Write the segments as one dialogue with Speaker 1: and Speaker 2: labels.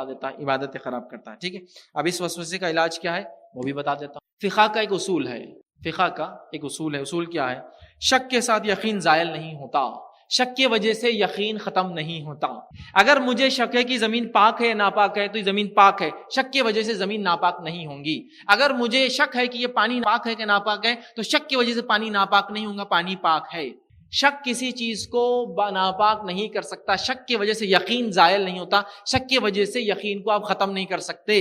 Speaker 1: دیتا ہے، عبادتیں خراب کرتا ہے. ٹھیک ہے، اب اس وسوسے کا علاج کیا ہے وہ بھی بتا دیتا ہوں. فقہ کا ایک اصول ہے، فقہ کا ایک اصول ہے. اصول کیا ہے؟ شک کے ساتھ یقین زائل نہیں ہوتا، شک کی وجہ سے یقین ختم نہیں ہوتا. اگر مجھے شک ہے کہ زمین پاک ہے یا ناپاک ہے تو یہ زمین پاک ہے، شک کی وجہ سے زمین ناپاک نہیں ہوں گی. اگر مجھے شک ہے کہ یہ پانی پاک ہے کہ ناپاک ہے تو شک کی وجہ سے پانی ناپاک نہیں ہوگا، پانی پاک ہے. شک کسی چیز کو ناپاک نہیں کر سکتا، شک کی وجہ سے یقین زائل نہیں ہوتا، شک کی وجہ سے یقین کو آپ ختم نہیں کر سکتے.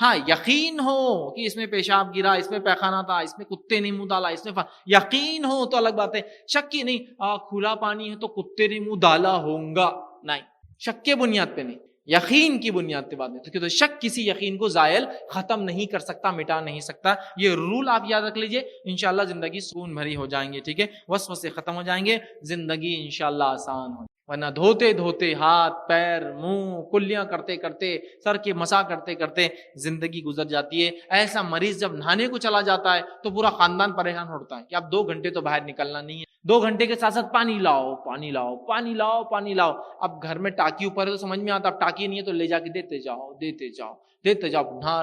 Speaker 1: ہاں یقین ہو کہ اس میں پیشاب گرا، اس میں پیخانہ تھا، اس میں کتے نے منہ ڈالا، اس میں یقین ہو تو الگ بات ہے. شک کی نہیں کھلا پانی ہے تو کتے نے منہ ڈالا ہوگا، نہیں، شک کے بنیاد پہ نہیں، یقین کی بنیاد پہ بات نہیں. تو شک کسی یقین کو زائل ختم نہیں کر سکتا، مٹا نہیں سکتا. یہ رول آپ یاد رکھ لیجئے، انشاءاللہ زندگی سکون بھری ہو جائیں گے. ٹھیک ہے، وسوسے ختم ہو جائیں گے، زندگی انشاءاللہ آسان ہو. ورنہ دھوتے دھوتے ہاتھ پیر منہ کلیاں کرتے کرتے سر کے مسا کرتے کرتے زندگی گزر جاتی ہے. ایسا مریض جب نہانے کو چلا جاتا ہے تو پورا خاندان پریشان ہوتا ہے کہ اب 2 گھنٹے تو باہر نکلنا نہیں ہے، 2 گھنٹے کے ساتھ ساتھ پانی لاؤ پانی لاؤ پانی لاؤ پانی لاؤ. اب گھر میں ٹاکی اوپر ہے تو سمجھ میں آتا، اب ٹاکی نہیں ہے تو لے جا کے دیتے جاؤ دیتے جاؤ دیتے جاؤ، نہا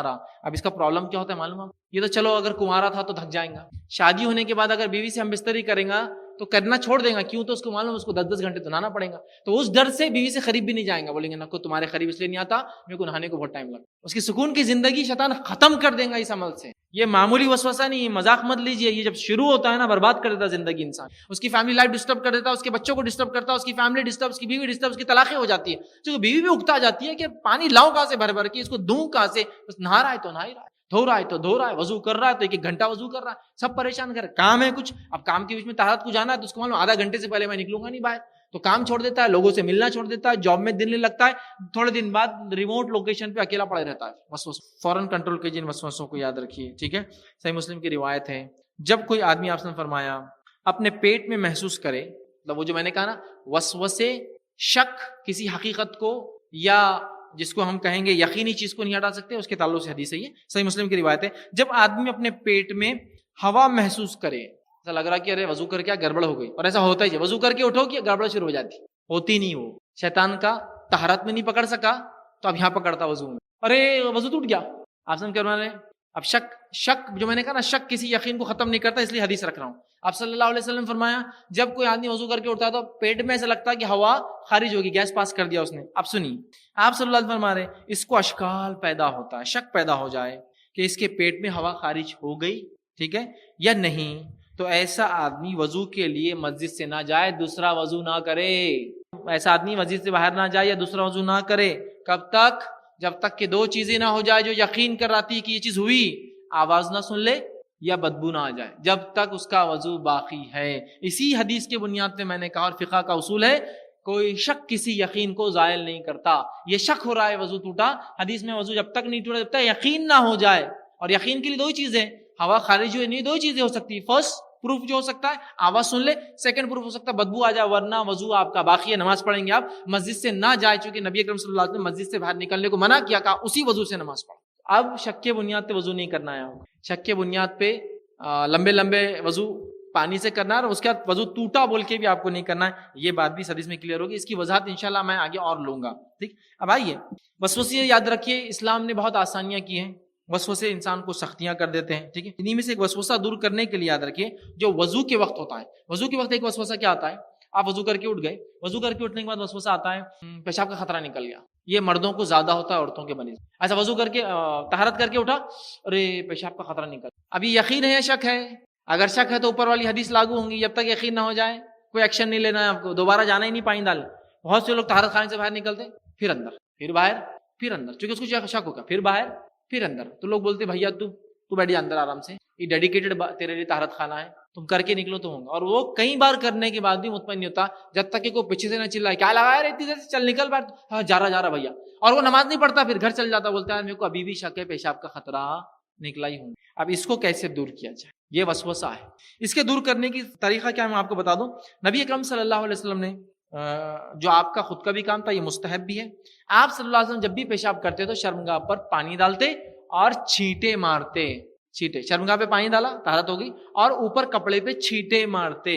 Speaker 1: رہا. اب اس کا پرابلم کیا ہوتا ہے معلوم ہے؟ یہ تو چلو اگر کنوارا تھا تو تھک جائیں گا، شادی ہونے کے بعد اگر بیوی سے ہم بستری کریں گا تو کرنا چھوڑ دیں گا. کیوں؟ تو اس کو معلوم ہے اس کو 10 گھنٹے تو نہانا پڑے گا. تو اس ڈر سے بیوی سے قریب بھی نہیں جائیں گا، بولیں گے نہ کو تمہارے قریب اس لیے نہیں آتا، میرے کو نہانے کو بہت ٹائم لگا. اس کی سکون کی زندگی شیطان ختم کر دیں گا اس عمل سے. یہ معمولی وسوسہ نہیں، مذاق مت لیجیے. یہ جب شروع ہوتا ہے نا برباد کر دیتا زندگی انسان، اس کی فیملی لائف ڈسٹرب کر دیتا، اس کے بچوں کو ڈسٹرب کرتا، اس کی فیملی ڈسٹرب، اس کی بیوی ڈسٹرب، اس کی طلاقیں ہو جاتی ہے. تو بیوی بھی اکتا جاتی ہے کہ پانی لاؤ کہاں سے بھر بھر کے، اس کو دوں کہاں سے، بس نہا رہا ہے تو نہا ہی رہا ہے، دھو رہا ہے تو دھو رہا ہے، وضو کر رہا ہے تو 1 گھنٹہ وضو کر رہا ہے، سب پریشان کر. کام ہے کچھ، اب کام کے بیچ میں طہارت کو جانا ہے تو اس کو معلوم آدھا گھنٹے سے پہلے میں نکلوں گا نہیں باہر، تو کام چھوڑ دیتا ہے، لوگوں سے ملنا چھوڑ دیتا ہے، جاب میں دل نہیں لگتا ہے، تھوڑے دن بعد ریموٹ لوکیشن پہ اکیلا پڑا رہتا ہے. وسوسہ فوراً کنٹرول کیجیے ان وسوسوں کو، یاد رکھیے. ٹھیک ہے، صحیح مسلم کی روایت ہے، جب کوئی آدمی آپ نے فرمایا اپنے پیٹ میں محسوس کرے، مطلب وہ جو میں نے کہا نا وسوسے، شک کسی حقیقت کو یا جس کو ہم کہیں گے یقینی چیز کو نہیں ہٹا سکتے، اس کے تعلق سے حدیث ہے، یہ صحیح مسلم کی روایت ہے. جب آدمی اپنے پیٹ میں ہوا محسوس کرے، ایسا لگ رہا کہ ارے وضو کر کے گڑبڑ ہو گئی، اور ایسا ہوتا ہی ہے، وضو کر کے اٹھو کہ گڑبڑ شروع ہو جاتی، ہوتی نہیں. وہ شیطان کا طہارت میں نہیں پکڑ سکا تو اب یہاں پکڑتا وضو میں، ارے وضو ٹوٹ گیا. آپ سمجھ کر رہے ہیں؟ اب شک جو میں نے کہا نا، شک کسی یقین کو ختم نہیں کرتا، اس لیے حدیث رکھ رہا ہوں. آپ صلی اللہ علیہ وسلم فرمایا جب کوئی آدمی وضو کر کے اٹھتا ہے تو پیٹ میں ایسا لگتا ہے کہ ہوا خارج ہوگی، گیس پاس کر دیا اس نے. اب سنیے، آپ صلی اللہ علیہ وسلم فرما رہے اس کو اشکال پیدا ہوتا ہے، شک پیدا ہو جائے کہ اس کے پیٹ میں ہوا خارج ہو گئی، ٹھیک ہے یا نہیں، تو ایسا آدمی وضو کے لیے مسجد سے نہ جائے، دوسرا وضو نہ کرے. ایسا آدمی مسجد سے باہر نہ جائے یا دوسرا وضو نہ کرے. کب تک؟ جب تک کہ 2 چیزیں نہ ہو جائے جو یقین کراتی ہے کہ یہ چیز ہوئی، آواز نہ سن لے یا بدبو نہ آ جائے، جب تک اس کا وضو باقی ہے. اسی حدیث کے بنیاد پہ میں نے کہا، اور فقہ کا اصول ہے، کوئی شک کسی یقین کو زائل نہیں کرتا. یہ شک ہو رہا ہے وضو ٹوٹا، حدیث میں وضو جب تک نہیں ٹوٹا جب تک یقین نہ ہو جائے. اور یقین کے لیے 2 چیزیں، ہوا خارج ہوئی نہیں، 2 چیزیں ہو سکتی ہے. فرسٹ پروف جو ہو سکتا ہے آواز سن لے، سیکنڈ پروف ہو سکتا ہے بدبو آ جائے، ورنہ وضو آپ کا باقی ہے، نماز پڑھیں گے آپ. مسجد سے نہ جائے، چونکہ نبی اکرم صلی اللہ علیہ وسلم نے مسجد سے باہر نکلنے کو منع کیا، کہا اسی وضو سے نماز پڑھو. اب شک کے بنیاد پہ وضو نہیں کرنا ہے، شک کے بنیاد پہ لمبے لمبے وضو پانی سے کرنا ہے، اور اس کے بعد وضو ٹوٹا بول کے بھی آپ کو نہیں کرنا ہے. یہ بات بھی حدیث میں کلیئر ہوگی، اس کی وضاحت انشاءاللہ میں آگے اور لوں گا. ٹھیک، اب آئیے وسوسے یاد رکھیے، اسلام نے بہت آسانیاں کی ہیں. وسوسے انسان کو سختیاں کر دیتے ہیں، ٹھیک ہے. انہی میں سے ایک وسوسہ دور کرنے کے لیے یاد رکھیے جو وضو کے وقت ہوتا ہے. وضو کے وقت ایک وسوسہ کیا آتا ہے؟ آپ وضو کر کے اٹھ گئے، وضو کر کے اٹھنے کے بعد وسوسہ آتا ہے پیشاب کا خطرہ نکل گیا. یہ مردوں کو زیادہ ہوتا ہے، عورتوں کے بنسبت. ایسا وضو کر کے طہارت کر کے اٹھا، ارے پیشاب کا خطرہ نکل. ابھی یقین ہے یا شک ہے؟ اگر شک ہے تو اوپر والی حدیث لاگو ہوں گی، جب تک یقین نہ ہو جائے کوئی ایکشن نہیں لینا ہے آپ کو، دوبارہ جانا ہی نہیں پانی ڈالنے. بہت سے لوگ طہارت خانے سے باہر نکلتے پھر اندر، پھر باہر، پھر اندر، چونکہ اس کو شک ہوگا، پھر باہر پھر اندر. تو لوگ بولتے بھیا تو بیٹھ جا اندر آرام سے، یہ ڈیڈیکیٹڈ تیرے لیے طہارت خانہ ہے، تم کر کے نکلو تو ہوگا. اور وہ کئی بار کرنے کے بعد بھی مطمئن نہیں ہوتا جب تک کہ کوئی پیچھے سے نہ چلائے کیا لگایا رہے اتنی دیر سے، چل نکل باہر. ہاں جا رہا بھیا، اور وہ نماز نہیں پڑھتا، پھر گھر چل جاتا، بولتا ہے میرے کو ابھی بھی شک ہے پیشاب کا خطرہ نکلا ہی ہوں. اب اس کو کیسے دور کیا جائے؟ یہ وسوسہ ہے. اس کے دور کرنے کی طریقہ کیا ہے میں آپ کو بتا دوں. نبی اکرم صلی اللہ علیہ وسلم نے جو آپ کا خود کا بھی کام تھا، یہ مستحب بھی ہے. آپ صلی اللہ علیہ وسلم جب بھی پیشاب کرتے تو شرمگاہ پر پانی ڈالتے اور چھینٹے مارتے. چھینٹے، شرمگاہ پہ پانی ڈالا طہارت ہوگی، اور اوپر کپڑے پہ چھینٹے مارتے.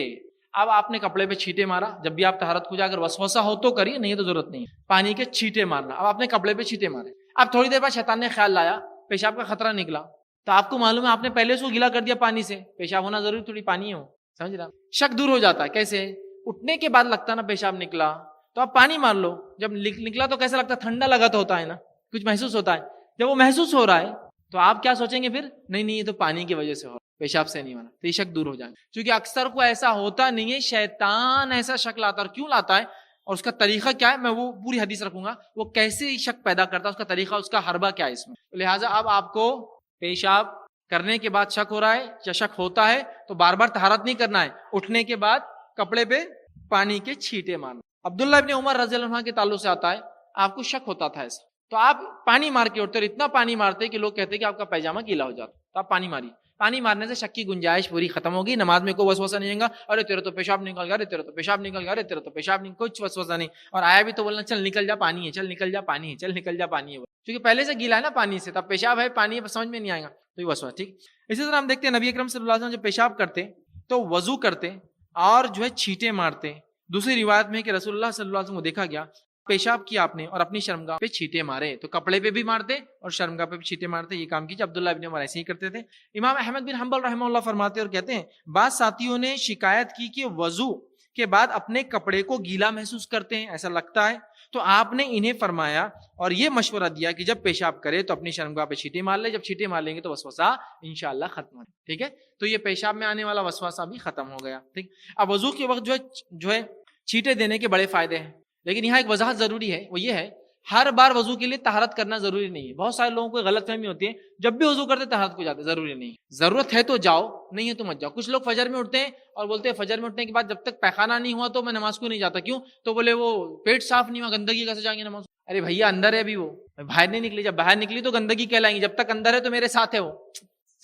Speaker 1: اب آپ نے کپڑے پہ چھینٹے مارا، جب بھی آپ طہارت کو جا کر وسوسہ ہو تو کریے، نہیں تو ضرورت نہیں، پانی کے چھینٹے مارنا۔ اب آپ نے کپڑے پہ چھینٹے مارے، اب تھوڑی دیر بعد شیطان نے خیال لایا پیشاب کا خطرہ نکلا، تو آپ کو معلوم ہے آپ نے پہلے سے گیلا کر دیا پانی سے، پیشاب ہونا ضروری تھوڑی پانی ہو، سمجھ رہا؟ شک دور ہو جاتا ہے۔ کیسے؟ اٹھنے کے بعد لگتا نا پیشاب نکلا تو آپ پانی مار لو، جب نکلا تو کیسا لگتا ہے؟ ٹھنڈا لگا تو ہوتا ہے نا، کچھ محسوس ہوتا ہے، جب وہ محسوس ہو رہا ہے تو آپ کیا سوچیں گے پھر؟ نہیں یہ تو پانی کی وجہ سے ہو رہا، پیشاب سے نہیں ہونا، تو یہ شک دور ہو جائے گا۔ کیونکہ اکثر کو ایسا ہوتا نہیں ہے، شیطان ایسا شک لاتا ہے، اور کیوں لاتا ہے اور اس کا طریقہ کیا ہے، میں وہ پوری حدیث رکھوں گا، وہ کیسے شک پیدا کرتا ہے، اس کا طریقہ، اس کا حربہ کیا ہے اس میں۔ لہٰذا اب آپ کو پیشاب کرنے کے بعد شک ہو رہا ہے یا شک ہوتا ہے تو بار بار طہارت نہیں کرنا ہے، اٹھنے کے بعد کپڑے پہ پانی کے چھینٹے مارنا۔ عبداللہ ابن عمر رضی اللہ عنہ کے تعلق سے آتا ہے، آپ کو شک ہوتا تھا ایسا، تو آپ پانی مار کے اٹھتے، اور اتنا پانی مارتے کہ لوگ کہتے کہ آپ کا پیجامہ گیلا ہو جاتا، تو آپ پانی ماری، پانی مارنے سے شک کی گنجائش پوری ختم ہوگی، نماز میں کوئی وسوسہ نہیں ہوگا، ارے تیرا تو پیشاب نکل گیا، ارے تیرا تو پیشاب نکل گیا، ارے تیرا تو پیشاب نہیں، کچھ وسوسہ نہیں، اور آیا بھی تو بولنا چل نکل جا پانی ہے، چل نکل جا پانی ہے، چل نکل جا پانی ہے، کیونکہ پہلے سے گیلا ہے نا پانی سے، تب پیشاب ہے پانی ہے سمجھ میں نہیں آئے گا، تو یہ وسوسہ۔ ٹھیک، اسی طرح ہم دیکھتے ہیں نبی اکرم صلی اللہ علیہ وسلم جب پیشاب کرتے تو وضو کرتے اور جو ہے چھینٹے مارتے۔ دوسری روایت میں کہ رسول اللہ صلی اللہ علیہ وسلم کو دیکھا گیا پیشاب کیا آپ نے اور اپنی شرمگاہ پہ چھینٹے مارے، تو کپڑے پہ بھی مارتے اور شرمگاہ پہ بھی چھینٹے مارتے، یہ کام کیجیے۔ عبداللہ ابن عمر ایسے ہی کرتے تھے۔ امام احمد بن حنبل رحمہ اللہ فرماتے اور کہتے ہیں بعض ساتھیوں نے شکایت کی کہ وضو کے بعد اپنے کپڑے کو گیلا محسوس کرتے ہیں، ایسا لگتا ہے، تو آپ نے انہیں فرمایا اور یہ مشورہ دیا کہ جب پیشاب کرے تو اپنی شرمگاہ پہ چھینٹے مار لے، جب چھینٹے مار لیں گے تو وسوسہ انشاءاللہ ختم ہو جائے۔ ٹھیک ہے، تو یہ پیشاب میں آنے والا وسوسہ بھی ختم ہو گیا۔ ٹھیک، اب وضو کے وقت جو ہے چھینٹے دینے کے بڑے فائدے ہیں، لیکن یہاں ایک وضاحت ضروری ہے، وہ یہ ہے ہر بار وضو کے لیے طہارت کرنا ضروری نہیں ہے۔ بہت سارے لوگوں کو غلط فہمی ہوتی ہے، جب بھی وضو کرتے طہارت کو جاتے، ضروری نہیں، ضرورت ہے تو جاؤ، نہیں ہے تو مت جاؤ۔ کچھ لوگ فجر میں اٹھتے ہیں اور بولتے ہیں فجر میں اٹھنے کے بعد جب تک پیخانہ نہیں ہوا تو میں نماز کو نہیں جاتا، کیوں؟ تو بولے وہ پیٹ صاف نہیں ہوا، گندگی کیسے جائیں گے نماز؟ ارے بھیا اندر ہے ابھی، وہ باہر نہیں نکلی، جب باہر نکلی تو گندگی کہلائیں گی، جب تک اندر ہے تو میرے ساتھ ہے وہ،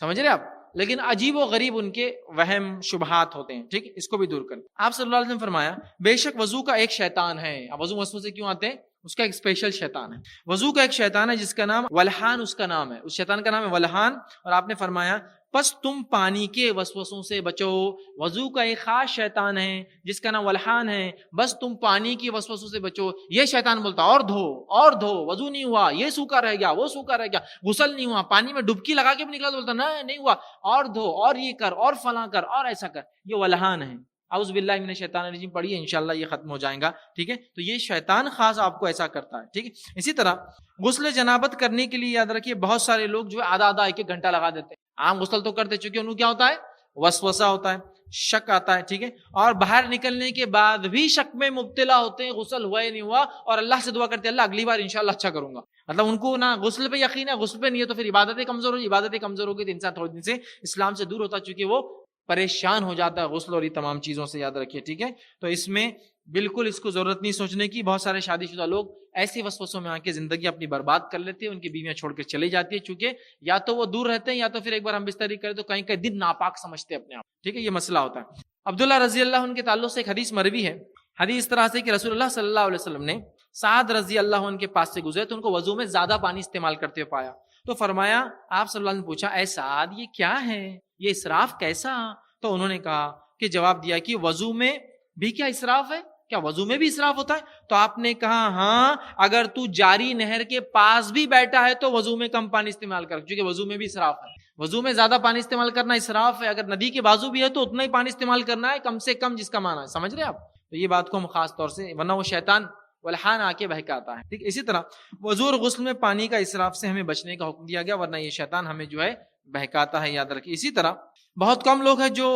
Speaker 1: سمجھ رہے آپ؟ لیکن عجیب و غریب ان کے وہم شبہات ہوتے ہیں۔ ٹھیک، اس کو بھی دور کریں۔ آپ صلی اللہ علیہ وسلم نے فرمایا بے شک وضو کا ایک شیطان ہے۔ اب وضو وسوسے کیوں آتے ہیں؟ اس کا ایک اسپیشل شیطان ہے، وضو کا ایک شیطان ہے جس کا نام ولحان، اس کا نام ہے، اس شیطان کا نام ہے ولحان۔ اور آپ نے فرمایا پس تم پانی کے وسوسوں سے بچو۔ وضو کا ایک خاص شیطان ہے جس کا نام ولحان ہے، بس تم پانی کے وسوسوں سے بچو۔ یہ شیطان بولتا اور دھو اور دھو، وضو نہیں ہوا، یہ سوکھا رہ گیا، وہ سوکھا رہ گیا، غسل نہیں ہوا، پانی میں ڈبکی لگا کے بھی نکلا تو بولتا نہیں ہوا، اور دھو اور یہ کر اور فلاں کر اور ایسا کر، یہ ولحان ہے۔ اعوذ باللہ من الشیطان الرجیم پڑھیے، انشاءاللہ یہ ختم ہو جائے گا۔ ٹھیک ہے، تو یہ شیطان خاص آپ کو ایسا کرتا ہے۔ ٹھیک ہے، اسی طرح غسل جنابت کرنے کے لیے یاد رکھیے بہت سارے لوگ جو ہے آدھا ایک گھنٹہ لگا دیتے ہیں۔ عام غسل تو کرتے، چونکہ انہوں کیا ہوتا ہے؟ وسوسہ ہوتا ہے، شک آتا ہے۔ ٹھیک ہے، اور باہر نکلنے کے بعد بھی شک میں مبتلا ہوتے ہیں، غسل ہوا یا نہیں ہوا، اور اللہ سے دعا کرتے ہیں اللہ اگلی بار انشاءاللہ اچھا کروں گا۔ مطلب ان کو نہ غسل پہ یقین ہے، غسل پہ نہیں ہے تو پھر عبادتیں کمزور ہوگی، عبادتیں کمزور ہوگی تو انسان تھوڑے دن سے اسلام سے دور ہوتا ہے، چونکہ وہ پریشان ہو جاتا ہے غسل اور یہ تمام چیزوں سے، یاد رکھیے۔ ٹھیک ہے، تو اس میں بالکل اس کو ضرورت نہیں سوچنے کی۔ بہت سارے شادی شدہ لوگ ایسے وسوسوں میں آ کے زندگی اپنی برباد کر لیتے ہیں، ان کی بیویاں چھوڑ کے چلی جاتی ہے، چونکہ یا تو وہ دور رہتے ہیں یا تو پھر ایک بار ہم بستری کریں تو کہیں دن ناپاک سمجھتے ہیں اپنے آپ۔ ٹھیک ہے، یہ مسئلہ ہوتا ہے۔ عبداللہ رضی اللہ عنہ کے تعلق سے ایک حدیث مروی ہے، حدیث اس طرح سے کہ رسول اللہ صلی اللہ علیہ وسلم نے سعد رضی اللہ عنہ کے پاس سے گزرے تو ان کو وضو میں زیادہ پانی استعمال کرتے ہوئے پایا، تو فرمایا آپ صلی اللہ علیہ وسلم نے پوچھا اے سعد یہ کیا ہے، یہ اسراف کیسا؟ تو انہوں نے کہا کہ جواب دیا کہ وضو میں بھی کیا اسراف ہے؟ کیا وضو میں بھی اسراف ہوتا ہے؟ تو آپ نے کہا ہاں، اگر تو جاری نہر کے پاس بھی بیٹھا ہے تو وضو میں کم پانی استعمال کر، کیونکہ وضو میں بھی اسراف ہے۔ وضو میں زیادہ پانی استعمال کرنا اسراف ہے، اگر ندی کے بازو بھی ہے تو اتنا ہی پانی استعمال کرنا ہے کم سے کم، جس کا معنی ہے، سمجھ رہے آپ؟ تو یہ بات کو ہم خاص طور سے، ورنہ وہ شیطان ولحان آ کے بہکاتا ہے۔ ٹھیک، اسی طرح وضو اور غسل میں پانی کا اسراف سے ہمیں بچنے کا حکم دیا گیا، ورنہ یہ شیطان ہمیں جو ہے بہکاتا ہے، یاد رکھیے۔ اسی طرح بہت کم لوگ ہیں جو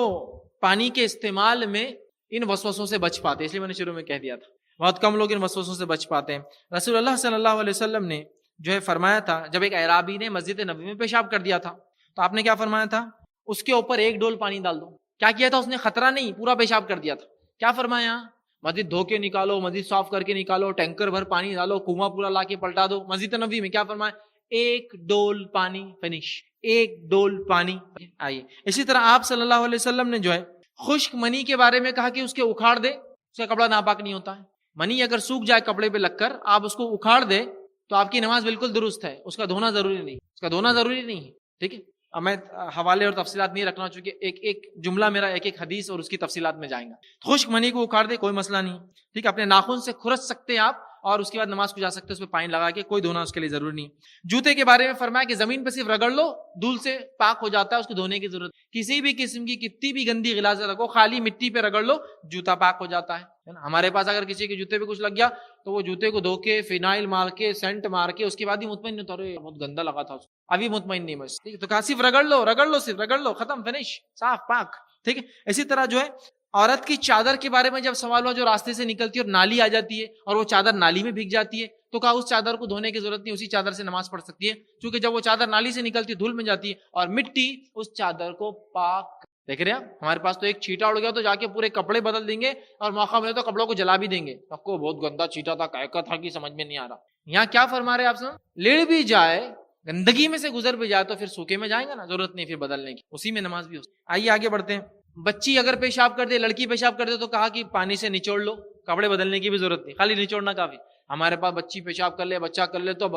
Speaker 1: پانی کے استعمال میں ان وسوسوں سے بچ پاتے، اس لیے میں نے شروع میں کہہ دیا تھا بہت کم لوگ ان وسوسوں سے بچ پاتے ہیں۔ رسول اللہ صلی اللہ علیہ وسلم نے جو ہے فرمایا تھا، جب ایک اعرابی نے مسجد نبوی میں پیشاب کر دیا تھا تو آپ نے کیا فرمایا تھا؟ اس کے اوپر ایک ڈول پانی ڈال دو۔ کیا کیا تھا اس نے؟ خطرہ نہیں، پورا پیشاب کر دیا تھا۔ کیا فرمایا؟ مسجد دھو کے نکالو، مسجد صاف کر کے نکالو، ٹینکر بھر پانی ڈالو، کنواں پورا لا کے پلٹا دو۔ مسجد نبوی میں کیا فرمایا؟ ایک ڈول پانی، فنش، ایک ڈول پانی۔ آئیے، اسی طرح آپ صلی اللہ علیہ وسلم نے جو ہے خشک منی کے بارے میں کہا کہ اس کے اکھاڑ دے، اس کا کپڑا ناپاک نہیں ہوتا ہے۔ منی اگر سوکھ جائے کپڑے پہ لگ کر، آپ اس کو اکھاڑ دے تو آپ کی نماز بالکل درست ہے، اس کا دھونا ضروری نہیں، اس کا دھونا ضروری نہیں ہے۔ ٹھیک ہے، میں حوالے اور تفصیلات نہیں رکھنا چونکہ ایک ایک جملہ میرا ایک ایک حدیث اور اس کی تفصیلات میں جائیں گا. خشک منی کو اکھاڑ دے کوئی مسئلہ نہیں, ٹھیک ہے, اپنے ناخن سے کھرچ سکتے ہیں آپ اور اس کے بعد نماز کو جا سکتے ہیں, اس پہ پانی لگا کے, کوئی دھونا اس کے لیے ضروری نہیں. جوتے کے بارے میں فرمایا کہ زمین پہ صرف رگڑ لو, دھول سے پاک ہو جاتا ہے, اس کو دھونے کی ضرورت. کسی بھی قسم کی کتنی بھی گندی غلاظت رکھو, خالی مٹی پہ رگڑ لو, جوتا پاک ہو جاتا ہے. ہمارے پاس اگر کسی کے جوتے پہ کچھ لگ گیا تو وہ جوتے کو دھو کے فینائل مار کے سینٹ مار کے اس کے بعد ہی مطمئن نہیں ہوتا, ارے بہت گندا لگا تھا, ابھی مطمئن نہیں بس, ٹھیک ہے. تو کہا صرف رگڑ لو, صرف رگڑ لو, ختم, فنش, صاف پاک, ٹھیک ہے. اسی طرح جو ہے عورت کی چادر کے بارے میں جب سوال ہوا, جو راستے سے نکلتی ہے اور نالی آ جاتی ہے اور وہ چادر نالی میں بھیگ جاتی ہے, تو کہا اس چادر کو دھونے کی ضرورت نہیں, اسی چادر سے نماز پڑھ سکتی ہے, کیونکہ جب وہ چادر نالی سے نکلتی ہے دھول میں جاتی ہے اور مٹی اس چادر کو پاک. دیکھ رہے ہیں ہمارے پاس تو ایک چھیٹا اڑ گیا تو جا کے پورے کپڑے بدل دیں گے اور موقع ملے تو کپڑوں کو جلا بھی دیں گے, آپ کو بہت گندا چھیٹا تھا, کہہ تھا کہ سمجھ میں نہیں آ رہا. یہاں کیا فرما رہے آپ سن, لڑ بھی جائے, گندگی میں سے گزر بھی جائے تو پھر سوکھے میں جائیں گا نا, ضرورت نہیں پھر بدلنے کی, اسی میں نماز بھی ہو. آئیے آگے بڑھتے ہیں. بچی اگر پیشاب کر دے, لڑکی پیشاب کر دے تو کہا کہ پانی سے نچوڑ لو, کپڑے بدلنے کی بھی ضرورت نہیں, خالی نچوڑنا کافی. ہمارے پاس بچی پیشاب کر لے, بچہ کر لے تو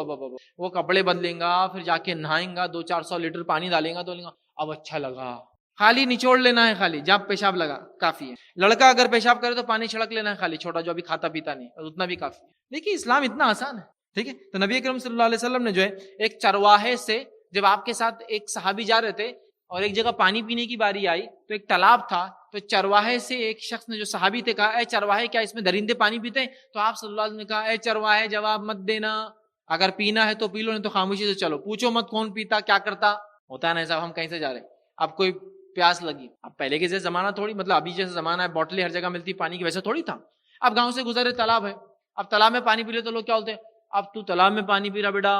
Speaker 1: وہ کپڑے بدلیں گا, پھر جا کے نہائیں گا, 200-400 لیٹر پانی ڈالیں گا تو لیں گا اب اچھا لگا, خالی نچوڑ لینا ہے, خالی جب پیشاب لگا کافی ہے. لڑکا اگر پیشاب کرے تو پانی چھڑک لینا ہے خالی, چھوٹا جو ابھی کھاتا پیتا نہیں, اتنا بھی کافی. دیکھیے اسلام اتنا آسان ہے, ٹھیک ہے. تو نبی اکرم صلی اللہ علیہ وسلم نے جو ہے ایک چرواہے سے, جب آپ کے ساتھ ایک صحابی جا رہے تھے اور ایک جگہ پانی پینے کی باری آئی تو ایک تالاب تھا, تو چرواہے سے ایک شخص نے, جو صحابی تھے, کہا اے چرواہے کیا اس میں درندے پانی پیتے ہیں؟ تو آپ صلی اللہ علیہ وسلم نے کہا اے چرواہے جواب مت دینا, اگر پینا ہے تو پی لو, نہیں تو خاموشی سے چلو, پوچھو مت کون پیتا کیا کرتا. ہوتا ہے نا صاحب, ہم کہیں سے جا رہے ہیں, اب کوئی پیاس لگی, اب پہلے کے جیسے زمانہ تھوڑی, مطلب ابھی جیسے زمانہ ہے بوٹلیں ہر جگہ ملتی پانی کی, ویسے تھوڑی تھا. اب گاؤں سے گزرے, تالاب ہے, اب تالاب میں پانی پی لے تو لوگ کیا بولتے ہیں, اب تو تالاب میں پانی پی رہا بیٹا,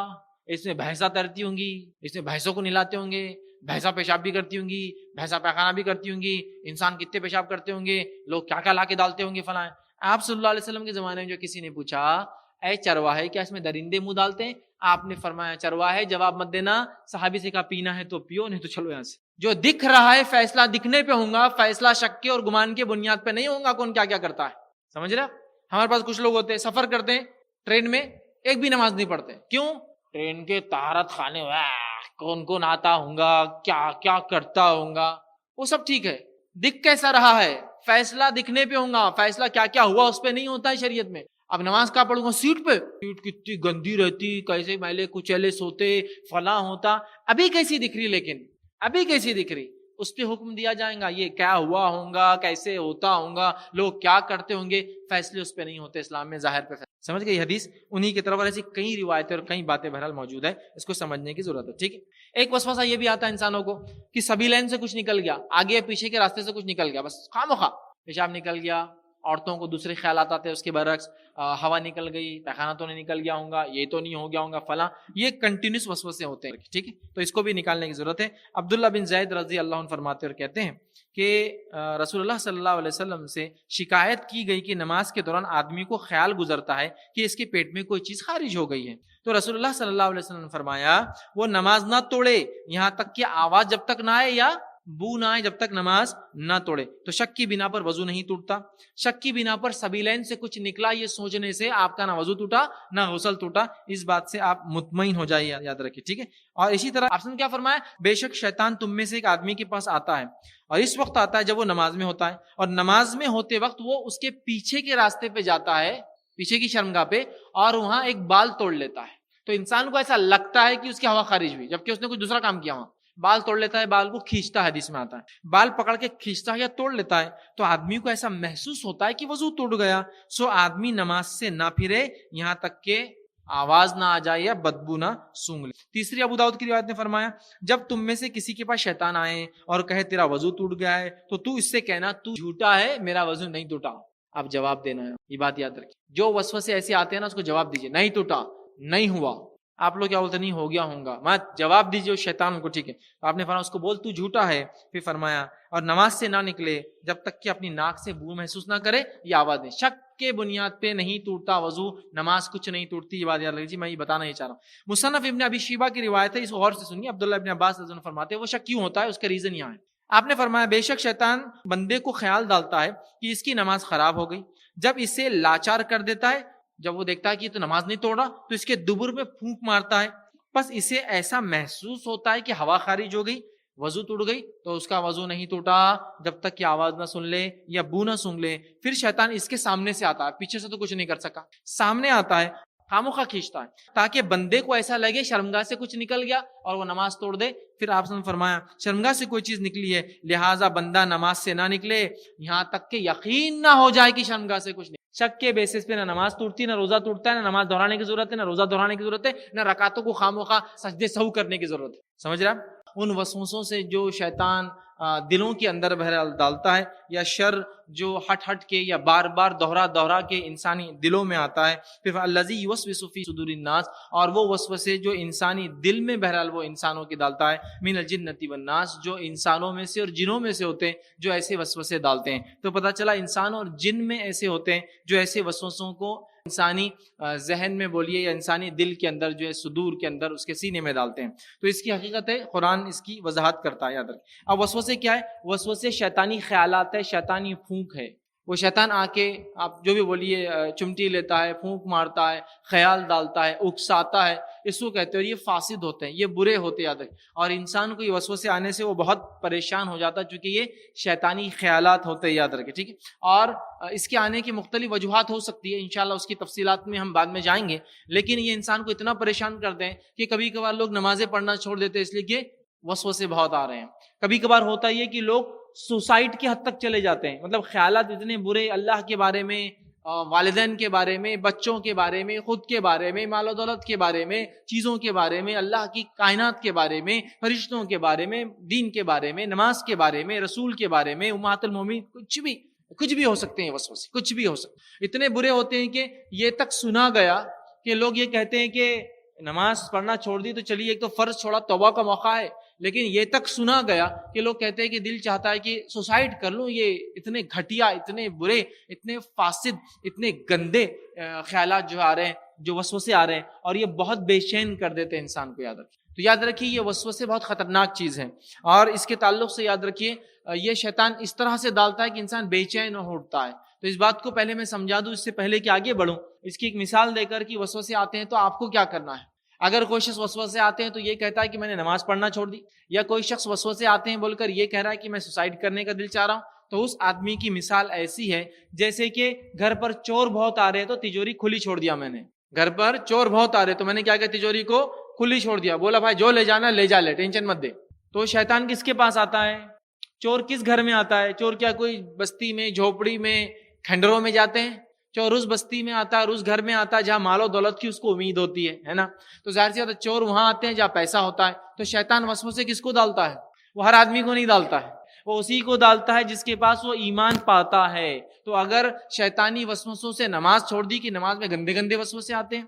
Speaker 1: اس میں بھینسا تیرتی ہوں گی, اس میں بھینسوں کو نہلاتے ہوں گے, بھینسا پیشاب بھی کرتی ہوں گی, بھینسا پیخانہ بھی کرتی ہوں گی, انسان کتنے پیشاب کرتے ہوں گے, لوگ کیا کیا لا کے ڈالتے ہوں گے فلاں. آپ صلی اللہ علیہ وسلم کے زمانے میں جو کسی نے پوچھا اے چرواہے کیا اس میں درندے منہ ڈالتے ہیں, آپ نے فرمایا چرواہے جواب مت دینا. صحابی سے کہا پینا ہے تو پیو, نہیں تو چلو یہاں سے. جو دکھ رہا ہے فیصلہ دکھنے پہ ہوگا, فیصلہ شک کے اور گمان کے بنیاد پہ نہیں ہوگا کون کیا کیا کرتا ہے, سمجھ رہے. ہمارے پاس کچھ لوگ ہوتے ہیں سفر کرتے ہیں ٹرین میں, ایک بھی نماز نہیں پڑھتے. کیوں؟ ٹرین کے طہارت خانے, کون کون آتا ہوگا, کیا کیا کرتا ہوگا, وہ سب ٹھیک ہے. دکھ کیسا رہا ہے, فیصلہ دکھنے پہ ہوگا, فیصلہ کیا کیا ہوا اس پہ نہیں ہوتا ہے شریعت میں. اب نماز کہاں پڑھوں گا, سیٹ پہ, سیٹ کتنی گندی رہتی, کیسے میلے کچیلے سوتے, فلاں ہوتا. ابھی کیسی دکھ رہی, لیکن ابھی کیسی دکھ رہی, اس پہ حکم دیا جائے گا, یہ کیا ہوا ہوگا, کیسے ہوتا ہوگا, لوگ کیا کرتے ہوں گے, فیصلے اس پہ نہیں ہوتے اسلام میں, ظاہر پہ. سمجھ گئے یہ حدیث انہی کی طرف, اور ایسی کئی روایتیں اور کئی باتیں بہرحال موجود ہے, اس کو سمجھنے کی ضرورت ہے, ٹھیک ہے. ایک وسوسہ یہ بھی آتا ہے انسانوں کو کہ سبھی لین سے کچھ نکل گیا, آگے پیچھے کے راستے سے کچھ نکل گیا, بس خواہ پیشاب نکل گیا, عورتوں کو دوسرے خیالات آتے ہیں اس کے برعکس, ہوا نکل گئی, پیخانہ تو نہیں نکل گیا ہوگا, یہ تو نہیں ہو گیا ہوگا فلاں, یہ کنٹینیوس وسوسے ہوتے ہیں, ٹھیک ہے. تو اس کو بھی نکالنے کی ضرورت ہے. عبداللہ بن زید رضی اللہ عنہ فرماتے اور کہتے ہیں کہ رسول اللہ صلی اللہ علیہ وسلم سے شکایت کی گئی کہ نماز کے دوران آدمی کو خیال گزرتا ہے کہ اس کے پیٹ میں کوئی چیز خارج ہو گئی ہے, تو رسول اللہ صلی اللہ علیہ وسلم نے فرمایا وہ نماز نہ توڑے یہاں تک کہ آواز جب تک نہ آئے یا بو نہ آئے, جب تک نماز نہ توڑے. تو شک کی بنا پر وضو نہیں ٹوٹتا, شک کی بنا پر سبیلین سے کچھ نکلا یہ سوچنے سے آپ کا نہ وضو ٹوٹا نہ غسل ٹوٹا, اس بات سے آپ مطمئن ہو جائیے, یاد رکھیے, ٹھیک ہے. اور اسی طرح آپ نے کیا فرمایا, بے شک شیطان تم میں سے ایک آدمی کے پاس آتا ہے, اور اس وقت آتا ہے جب وہ نماز میں ہوتا ہے, اور نماز میں ہوتے وقت وہ اس کے پیچھے کے راستے پہ جاتا ہے, پیچھے کی شرمگاہ پہ, اور وہاں ایک بال توڑ لیتا ہے. تو انسان کو ایسا لگتا ہے کہ اس کی ہوا خارج ہوئی, جبکہ اس نے کچھ دوسرا کام کیا, وہاں بال توڑ لیتا ہے, بال کو کھینچتا ہے, حدیث میں آتا ہے بال پکڑ کے کھینچتا ہے یا توڑ لیتا ہے, تو آدمی کو ایسا محسوس ہوتا ہے کہ وضو ٹوٹ گیا. سو آدمی نماز سے نہ پھرے یہاں تک کہ آواز نہ آ جائے یا بدبو نہ سونگ لے. تیسری ابو داؤد کی روایت نے فرمایا جب تم میں سے کسی کے پاس شیطان آئے اور کہے تیرا وضو ٹوٹ گیا ہے, تو اس سے کہنا تو جھوٹا ہے, میرا وضو نہیں ٹوٹا. اب جواب دینا ہے, یہ بات یاد رکھیے, جو وسوسے ایسے آتے ہیں نا اس کو جواب دیجیے, نہیں ٹوٹا, نہیں ہوا. آپ لوگ کیا بولتے, نہیں ہو گیا ہوگا, میں جواب دیجیے شیطان کو, ٹھیک ہے. آپ نے فرمایا اس کو بول تو جھوٹا ہے. پھر فرمایا اور نماز سے نہ نکلے جب تک کہ اپنی ناک سے بو محسوس نہ کرے یا آواز دے. شک کے بنیاد پہ نہیں ٹوٹتا وضو, نماز کچھ نہیں ٹوٹتی, یہ بات یاد رکھیے, میں یہ بتانا ہی چاہ رہا ہوں. مصنف ابن ابی شیبہ کی روایت ہے, اس کو غور سے سنیے. عبداللہ ابن عباس رضی اللہ عنہ فرماتے ہیں وہ شک کیوں ہوتا ہے, اس کا ریزن یہاں ہے. آپ نے فرمایا بے شک شیطان بندے کو خیال ڈالتا ہے کہ اس کی نماز خراب ہو گئی, جب اسے لاچار کر دیتا ہے, جب وہ دیکھتا ہے کہ یہ تو نماز نہیں توڑ رہا تو اس کے دبر میں پھونک مارتا ہے, بس اسے ایسا محسوس ہوتا ہے کہ ہوا خارج ہو گئی، وضو ٹوٹ گئی، تو اس کا وضو نہیں ٹوٹا جب تک کہ آواز نہ سن لے یا بو نہ سن لے. پھر شیطان اس کے سامنے سے آتا ہے، پیچھے سے تو کچھ نہیں کر سکا، سامنے آتا ہے، خاموخواہ کھینچتا ہے تاکہ بندے کو ایسا لگے شرمگاہ سے کچھ نکل گیا اور وہ نماز توڑ دے. پھر آپ نے فرمایا شرمگاہ سے کوئی چیز نکلی ہے، لہٰذا بندہ نماز سے نہ نکلے یہاں تک کہ یقین نہ ہو جائے کہ شرمگاہ سے کچھ نہیں. شک کے بیسس پہ نہ نماز ٹوٹتی، نہ روزہ ٹوٹتا ہے، نہ نماز دہرانے کی ضرورت ہے، نہ روزہ دہرانے کی ضرورت ہے، نہ رکعتوں کو خاموخواہ سجدے سہو کرنے کی ضرورت ہے. سمجھ رہے آپ؟ ان وسوسوں سے جو شیطان دلوں کے اندر بہرحال ڈالتا ہے، یا شر جو ہٹ کے یا بار بار دوہرا کے انسانی دلوں میں آتا ہے. پھر الذی یوسوس فی صدور الناس، اور وہ وسوسے جو انسانی دل میں بہرحال وہ انسانوں کی ڈالتا ہے، من الجنۃ والناس، جو انسانوں میں سے اور جنوں میں سے ہوتے ہیں جو ایسے وسوسے ڈالتے ہیں. تو پتہ چلا انسان اور جن میں ایسے ہوتے ہیں جو ایسے وسوسوں کو انسانی ذہن میں بولیے یا انسانی دل کے اندر جو ہے صدور کے اندر اس کے سینے میں ڈالتے ہیں. تو اس کی حقیقت ہے، قرآن اس کی وضاحت کرتا ہے، یاد رکھیں. اب وسوسے کیا ہے؟ وسوسے شیطانی خیالات ہے، شیطانی پھونک ہے. وہ شیطان آ کے آپ جو بھی بولیے چمٹی لیتا ہے، پھونک مارتا ہے، خیال ڈالتا ہے، اکساتا ہے، اس کو کہتے ہیں. اور یہ فاسد ہوتے ہیں، یہ برے ہوتے ہیں، یاد رکھیں. اور انسان کو یہ وسوسے آنے سے وہ بہت پریشان ہو جاتا ہے، چونکہ یہ شیطانی خیالات ہوتے ہیں، یاد رکھیں. ٹھیک ہے. اور اس کے آنے کی مختلف وجوہات ہو سکتی ہے، انشاءاللہ اس کی تفصیلات میں ہم بعد میں جائیں گے. لیکن یہ انسان کو اتنا پریشان کرتے ہیں کہ کبھی کبھار لوگ نمازیں پڑھنا چھوڑ دیتے ہیں اس لیے کہ وسوسے بہت آ رہے ہیں. کبھی کبھار ہوتا یہ کہ لوگ سوسائڈ کی حد تک چلے جاتے ہیں، مطلب خیالات اتنے برے اللہ کے بارے میں، والدین کے بارے میں، بچوں کے بارے میں، خود کے بارے میں، مال و دولت کے بارے میں، چیزوں کے بارے میں، اللہ کی کائنات کے بارے میں، فرشتوں کے بارے میں، دین کے بارے میں، نماز کے بارے میں، رسول کے بارے میں، امہات المومنین، کچھ بھی ہو سکتے ہیں وسوسے، کچھ بھی ہو سکتے. اتنے برے ہوتے ہیں کہ یہ تک سنا گیا کہ لوگ یہ کہتے ہیں کہ نماز پڑھنا چھوڑ دی تو چلیے ایک تو فرض چھوڑا، توبہ کا موقع ہے. لیکن یہ تک سنا گیا کہ لوگ کہتے ہیں کہ دل چاہتا ہے کہ سوسائڈ کر لوں. یہ اتنے گھٹیا، اتنے برے، اتنے فاسد، اتنے گندے خیالات جو آ رہے ہیں، جو وسوسے آ رہے ہیں، اور یہ بہت بے چین کر دیتے ہیں انسان کو. یاد رکھیے. تو یاد رکھیے یہ وسوسے بہت خطرناک چیز ہے. اور اس کے تعلق سے یاد رکھیے یہ شیطان اس طرح سے ڈالتا ہے کہ انسان بے چین ہوتا ہے. تو اس بات کو پہلے میں سمجھا دوں اس سے پہلے کہ آگے بڑھوں. اس کی ایک مثال دے کر کہ وسوسے آتے ہیں تو آپ کو کیا کرنا ہے. اگر کوئی شخص وسوسے آتے ہیں تو یہ کہتا ہے کہ میں نے نماز پڑھنا چھوڑ دی، یا کوئی شخص وسوسے آتے ہیں بول کر یہ کہہ رہا ہے کہ میں سوسائڈ کرنے کا دل چاہ رہا ہوں، تو اس آدمی کی مثال ایسی ہے جیسے کہ گھر پر چور بہت آ رہے ہیں تو تجوری کھلی چھوڑ دیا. میں نے گھر پر چور بہت آ رہے تو میں نے کیا کہ تجوری کو کھلی چھوڑ دیا، بولا بھائی جو لے جانا لے جا، لے ٹینشن مت دے. تو شیطان کس کے پاس آتا ہے؟ چور کس گھر میں آتا ہے؟ چور کیا کوئی بستی میں، جھوپڑی میں، کھنڈروں میں جاتے ہیں؟ چور اس بستی میں آتا ہے، اور اس گھر میں آتا ہے جہاں مال و دولت کی اس کو امید ہوتی ہے نا. تو ظاہر سی بات ہے چور وہاں آتے ہیں جہاں پیسہ ہوتا ہے. تو شیطان وسوسے کس کو ڈالتا ہے؟ وہ ہر آدمی کو نہیں ڈالتا ہے، وہ اسی کو ڈالتا ہے جس کے پاس وہ ایمان پاتا ہے. تو اگر شیطانی وسوسوں سے نماز چھوڑ دی کہ نماز میں گندے گندے وسوسے آتے ہیں،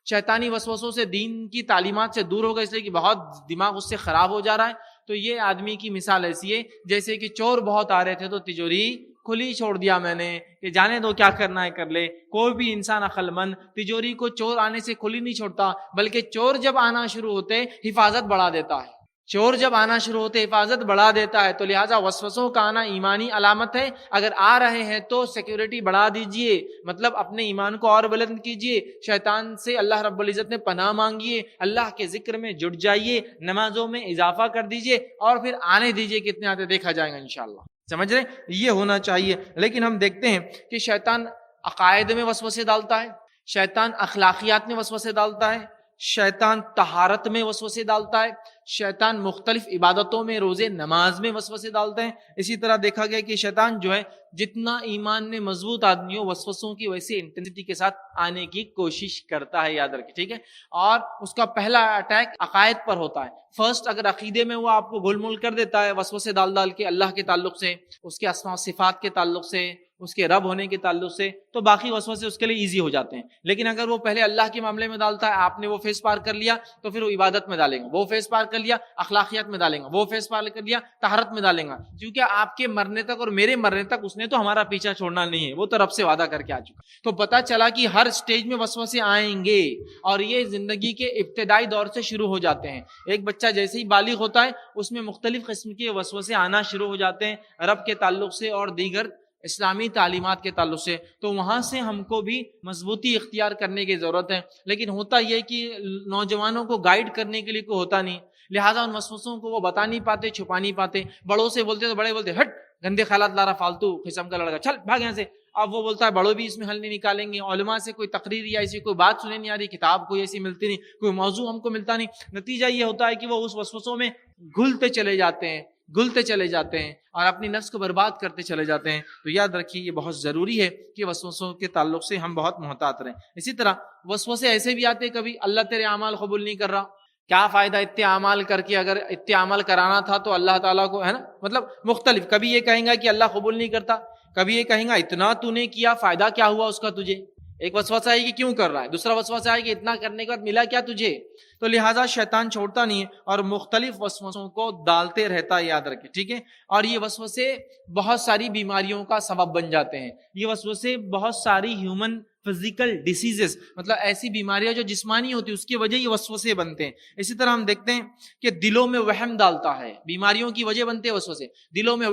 Speaker 1: شیطانی وسوسوں سے دین کی تعلیمات سے دور ہو گئے اس لیے کہ بہت دماغ اس سے خراب ہو جا رہا ہے، تو یہ آدمی کی مثال ایسی ہے جیسے کہ چور بہت آ رہے تھے تو تجوری کھلی چھوڑ دیا میں نے کہ جانے دو کیا کرنا ہے کر لے. کوئی بھی انسان عقل مند تجوری کو چور آنے سے کھلی نہیں چھوڑتا، بلکہ چور جب آنا شروع ہوتے حفاظت بڑھا دیتا ہے. چور جب آنا شروع ہوتے حفاظت بڑھا دیتا ہے. تو لہٰذا وسوسوں کا آنا ایمانی علامت ہے. اگر آ رہے ہیں تو سیکیورٹی بڑھا دیجئے، مطلب اپنے ایمان کو اور بلند کیجئے، شیطان سے اللہ رب العزت نے پناہ مانگیے، اللہ کے ذکر میں جڑ جائیے، نمازوں میں اضافہ کر دیجئے، اور پھر آنے دیجئے کتنے آتے دیکھا جائے گا انشاءاللہ. سمجھ رہے؟ یہ ہونا چاہیے. لیکن ہم دیکھتے ہیں کہ شیطان عقائد میں وسوسے ڈالتا ہے، شیطان اخلاقیات میں وسوسے ڈالتا ہے، شیطان طہارت میں وسوسے ڈالتا ہے، شیطان مختلف عبادتوں میں، روزے نماز میں وسوسے ڈالتے ہیں. اسی طرح دیکھا گیا کہ شیطان جو ہے جتنا ایمان میں مضبوط آدمی ہو وسوسوں کی ویسے انٹینسٹی کے ساتھ آنے کی کوشش کرتا ہے. یاد رکھیں. ٹھیک ہے. اور اس کا پہلا اٹیک عقائد پر ہوتا ہے. فرسٹ اگر عقیدے میں وہ آپ کو گول مول کر دیتا ہے وسوسے ڈال ڈال کے، اللہ کے تعلق سے، اس کے اسماء و صفات کے تعلق سے، اس کے رب ہونے کے تعلق سے، تو باقی وسوسے اس کے لیے ایزی ہو جاتے ہیں. لیکن اگر وہ پہلے اللہ کے معاملے میں ڈالتا ہے، آپ نے وہ فیس پار کر لیا تو پھر وہ عبادت میں ڈالیں گا، وہ فیس پار کر لیا اخلاقیات میں ڈالیں گا، وہ فیس پار کر لیا طہارت میں ڈالیں گا. کیونکہ آپ کے مرنے تک اور میرے مرنے تک اس نے تو ہمارا پیچھا چھوڑنا نہیں ہے، وہ تو رب سے وعدہ کر کے آ چکا. تو پتہ چلا کہ ہر سٹیج میں وسوسے آئیں گے، اور یہ زندگی کے ابتدائی دور سے شروع ہو جاتے ہیں. ایک بچہ جیسے ہی بالغ ہوتا ہے اس میں مختلف قسم کے وسوسے آنا شروع ہو جاتے ہیں، رب کے تعلق سے اور دیگر اسلامی تعلیمات کے تعلق سے، تو وہاں سے ہم کو بھی مضبوطی اختیار کرنے کی ضرورت ہے. لیکن ہوتا یہ کہ نوجوانوں کو گائیڈ کرنے کے لیے کوئی ہوتا نہیں، لہٰذا ان وسوسوں کو وہ بتا نہیں پاتے، چھپا نہیں پاتے. بڑوں سے بولتے تو بڑے بولتے ہٹ گندے خیالات لا رہا فالتو قسم کا لڑکا، چل بھاگ یہاں سے. اب وہ بولتا ہے بڑوں بھی اس میں حل نہیں نکالیں گے، علماء سے کوئی تقریر یا ایسی کوئی بات سننے نہیں آ رہی، کتاب کوئی ایسی ملتی نہیں، کوئی موضوع ہم کو ملتا نہیں. نتیجہ یہ ہوتا ہے کہ وہ اس وسوسوں میں گھلتے چلے جاتے ہیں اور اپنی نفس کو برباد کرتے چلے جاتے ہیں. تو یاد رکھیے یہ بہت ضروری ہے کہ وسوسوں کے تعلق سے ہم بہت محتاط رہیں. اسی طرح وسوسے ایسے بھی آتے کبھی اللہ تیرے اعمال قبول نہیں کر رہا، کیا فائدہ اتنے اعمال کر کے، اگر اتنے اعمال کرانا تھا تو اللہ تعالیٰ کو، ہے نا، مطلب مختلف. کبھی یہ کہیں گا کہ اللہ قبول نہیں کرتا، کبھی یہ کہیں گا اتنا تو نے کیا، فائدہ کیا ہوا اس کا تجھے. ایک وسوسہ ہے کہ کیوں کر رہا ہے، دوسرا وسوسہ ہے کہ اتنا کرنے کے بعد ملا کیا تجھے. تو لہٰذا شیطان چھوڑتا نہیں ہے اور مختلف وسوسوں کو ڈالتے رہتا ہے، یاد رکھیں، ٹھیک ہے. اور یہ وسوسے بہت ساری بیماریوں کا سبب بن جاتے ہیں. یہ وسوسے بہت ساری ہیومن فزیکل ڈیسیزز، مطلب ایسی بیماریاں جو جسمانی ہوتی ہیں اس کی وجہ یہ وسوسے بنتے ہیں. اسی طرح ہم دیکھتے ہیں کہ دلوں میں وہم ڈالتا ہے، بیماریوں کی وجہ بنتے ہیں وسوسے. دلوں میں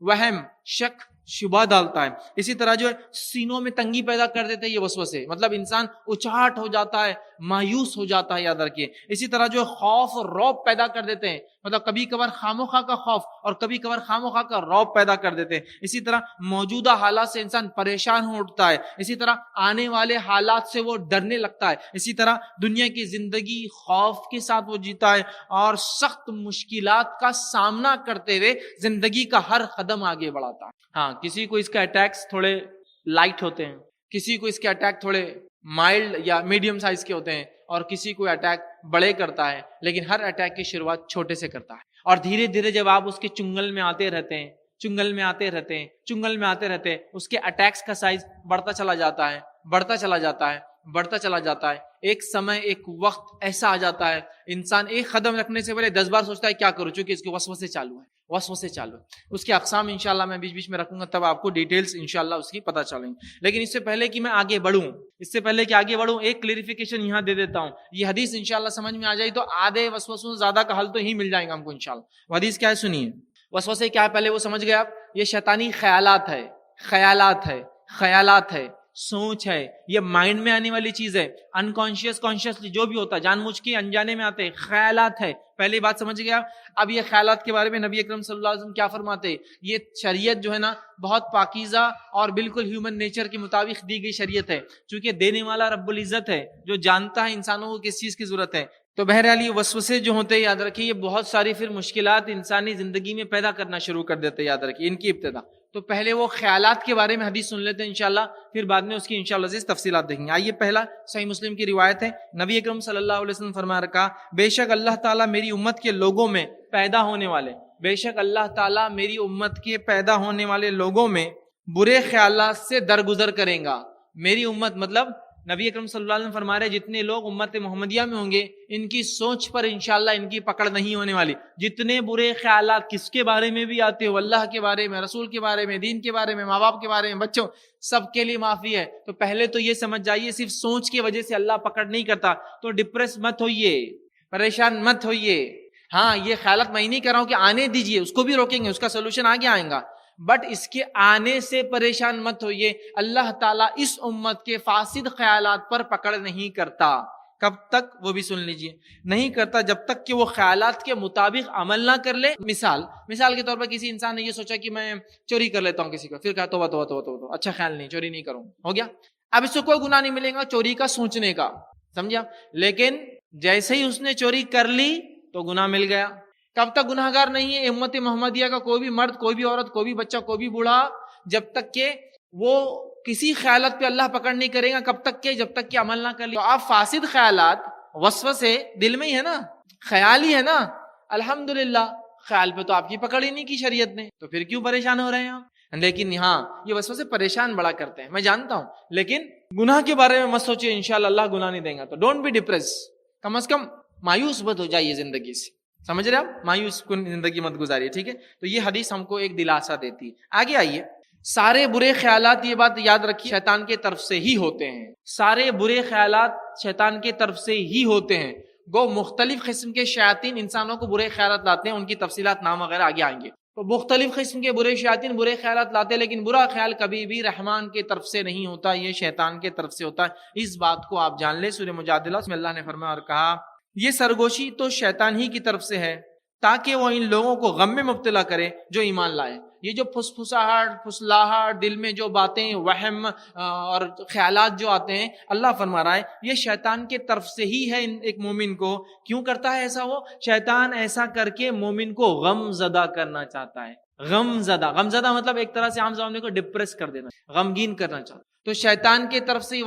Speaker 1: وہم شک شبہ ڈالتا ہے. اسی طرح جو ہے سینوں میں تنگی پیدا کر دیتے ہیں یہ وسوسے، مطلب انسان اچاٹ ہو جاتا ہے، مایوس ہو جاتا ہے، یاد رکھیے. اسی طرح جو خوف اور رعب پیدا کر دیتے ہیں، مطلب کبھی کبھار خاموخواہ کا خوف اور کبھی کبھار خاموخواہ کا رعب پیدا کر دیتے ہیں. اسی طرح موجودہ حالات سے انسان پریشان ہو اٹھتا ہے، اسی طرح آنے والے حالات سے وہ ڈرنے لگتا ہے. اسی طرح دنیا کی زندگی خوف کے ساتھ وہ جیتا ہے اور سخت مشکلات کا سامنا کرتے ہوئے زندگی کا ہر قدم آگے بڑھاتا ہے. ہاں، کسی کو اس کے اٹیکس تھوڑے لائٹ ہوتے ہیں، کسی کو اس کے اٹیک تھوڑے مائلڈ یا میڈیم سائز کے ہوتے ہیں، اور کسی کو اٹیک بڑے کرتا ہے. لیکن ہر اٹیک کی شروعات چھوٹے سے کرتا ہے، اور دھیرے دھیرے جب آپ اس کے چنگل میں آتے رہتے ہیں اس کے اٹیکس کا سائز بڑھتا چلا جاتا ہے. ایک سمے، ایک وقت ایسا آ جاتا ہے انسان ایک قدم رکھنے سے پہلے 10 بار سوچتا ہے کیا کروں، چونکہ اس کے وسوسے چالو ہیں. اس کے اقسام انشاءاللہ میں بیچ بیچ میں رکھوں گا، تب آپ کو ڈیٹیلز انشاءاللہ اس کی پتہ چلیں گی. لیکن اس سے پہلے کہ میں آگے بڑھوں ایک کلیریفیکیشن یہاں دے دیتا ہوں. یہ حدیث انشاءاللہ سمجھ میں آ جائے تو آدھے وسوسوں سے زیادہ کا حل تو ہی مل جائے گا ہم کو انشاءاللہ. وہ حدیث کیا ہے سنیے. وسوسے کیا ہے پہلے وہ سمجھ گئے آپ. یہ شیطانی خیالات ہے، سوچ ہے، یہ مائنڈ میں آنے والی چیز ہے. کانشیسلی جو بھی ہوتا ہے، جان بوجھ کے انجانے میں آتے ہیں، خیالات ہے. پہلی بات سمجھ گیا. اب یہ خیالات کے بارے میں نبی اکرم صلی اللہ علیہ وسلم کیا فرماتے ہیں. یہ شریعت جو ہے نا بہت پاکیزہ اور بالکل ہیومن نیچر کے مطابق دی گئی شریعت ہے، چونکہ دینے والا رب العزت ہے جو جانتا ہے انسانوں کو کس چیز کی ضرورت ہے. تو بہرحال یہ وسوسے جو ہوتے ہیں، یاد رکھیے، یہ بہت ساری پھر مشکلات انسانی زندگی میں پیدا کرنا شروع کر دیتے ہیں. یاد رکھیے ان کی ابتدا. تو پہلے وہ خیالات کے بارے میں حدیث سن لیتے ہیں انشاءاللہ، پھر بعد میں اس کی انشاءاللہ عزیز تفصیلات دیکھیں گے. آئیے پہلا صحیح مسلم کی روایت ہے. نبی اکرم صلی اللہ علیہ وسلم فرما رکھا، بے شک اللہ تعالیٰ میری امت کے لوگوں میں پیدا ہونے والے لوگوں میں برے خیالات سے درگزر کریں گا. میری امت مطلب نبی اکرم صلی اللہ علیہ وسلم فرما رہے جتنے لوگ امت محمدیہ میں ہوں گے ان کی سوچ پر انشاءاللہ ان کی پکڑ نہیں ہونے والی. جتنے برے خیالات کس کے بارے میں بھی آتے ہو، اللہ کے بارے میں، رسول کے بارے میں، دین کے بارے میں، ماں باپ کے بارے میں، بچوں، سب کے لیے معافی ہے. تو پہلے تو یہ سمجھ جائیے صرف سوچ کی وجہ سے اللہ پکڑ نہیں کرتا. تو ڈپریس مت ہوئیے، پریشان مت ہوئیے. ہاں، یہ خیالات میں نہیں کر رہا ہوں کہ آنے دیجئے، اس کو بھی روکیں گے، اس کا سولوشن آگے آئے گا، بٹ اس کے آنے سے پریشان مت ہوئیے. اللہ تعالیٰ اس امت کے فاسد خیالات پر پکڑ نہیں کرتا. کب تک؟ وہ بھی سن لیجئے. نہیں کرتا جب تک کہ وہ خیالات کے مطابق عمل نہ کر لے. مثال کے طور پر کسی انسان نے یہ سوچا کہ میں چوری کر لیتا ہوں کسی کو، پھر کہا توبہ، اچھا خیال نہیں، چوری نہیں کروں، ہو گیا. اب اس کو کوئی گناہ نہیں ملے گا چوری کا سوچنے کا، سمجھا. لیکن جیسے ہی اس نے چوری کر لی تو گناہ مل گیا. کب تک گناہ گار نہیں ہے امت محمدیہ کا کوئی بھی مرد، کوئی بھی عورت، کوئی بھی بچہ، کوئی بھی بوڑھا، جب تک کہ وہ کسی خیالات پہ اللہ پکڑ نہیں کرے گا. کب تک کہ جب تک کہ عمل نہ کر لے. تو آپ فاسد خیالات، وسوسے دل میں ہی ہے نا، خیال ہی ہے نا. الحمدللہ خیال پہ تو آپ کی پکڑ ہی نہیں کی شریعت نے، تو پھر کیوں پریشان ہو رہے ہیں آپ. لیکن ہاں، یہ وسوسے پریشان بڑا کرتے ہیں، میں جانتا ہوں، لیکن گناہ کے بارے میں مت سوچیے، انشاءاللہ اللہ گناہ نہیں دیں گا. تو ڈونٹ بی ڈپریس، کم از کم مایوس مت ہو جائیے زندگی سے، سمجھ رہے آپ، مایوس کن زندگی مت گزاریے، ٹھیک ہے. تو یہ حدیث ہم کو ایک دلاسا دیتی ہے. آگے آئیے. سارے برے خیالات، یہ بات یاد رکھیے، شیطان کے طرف سے ہی ہوتے ہیں. سارے برے خیالات شیطان کے طرف سے ہی ہوتے ہیں. گو مختلف قسم کے شیاطین انسانوں کو برے خیالات لاتے ہیں، ان کی تفصیلات، نام وغیرہ آگے آئیں گے. تو مختلف قسم کے برے شیاطین برے خیالات لاتے ہیں، لیکن برا خیال کبھی بھی رحمان کی طرف سے نہیں ہوتا، یہ شیطان کی طرف سے ہوتا ہے۔ اس بات کو آپ جان لیں۔ سورہ مجادلہ میں اللہ نے فرمایا اور کہا یہ سرگوشی تو شیطان ہی کی طرف سے ہے تاکہ وہ ان لوگوں کو غم میں مبتلا کرے جو ایمان لائے۔ یہ جو پھسپھساہٹ، پھسلاہٹ، دل میں جو باتیں، وہم اور خیالات جو آتے ہیں، اللہ فرما رہا ہے یہ شیطان کے طرف سے ہی ہے ایک مومن کو۔ کیوں کرتا ہے ایسا؟ وہ شیطان ایسا کر کے مومن کو غم زدہ کرنا چاہتا ہے۔ غم زدہ مطلب ایک طرح سے عام زبان کو ڈپریس کر دینا، غمگین کرنا چاہتا ہے۔ تو شیطان کی طرف سے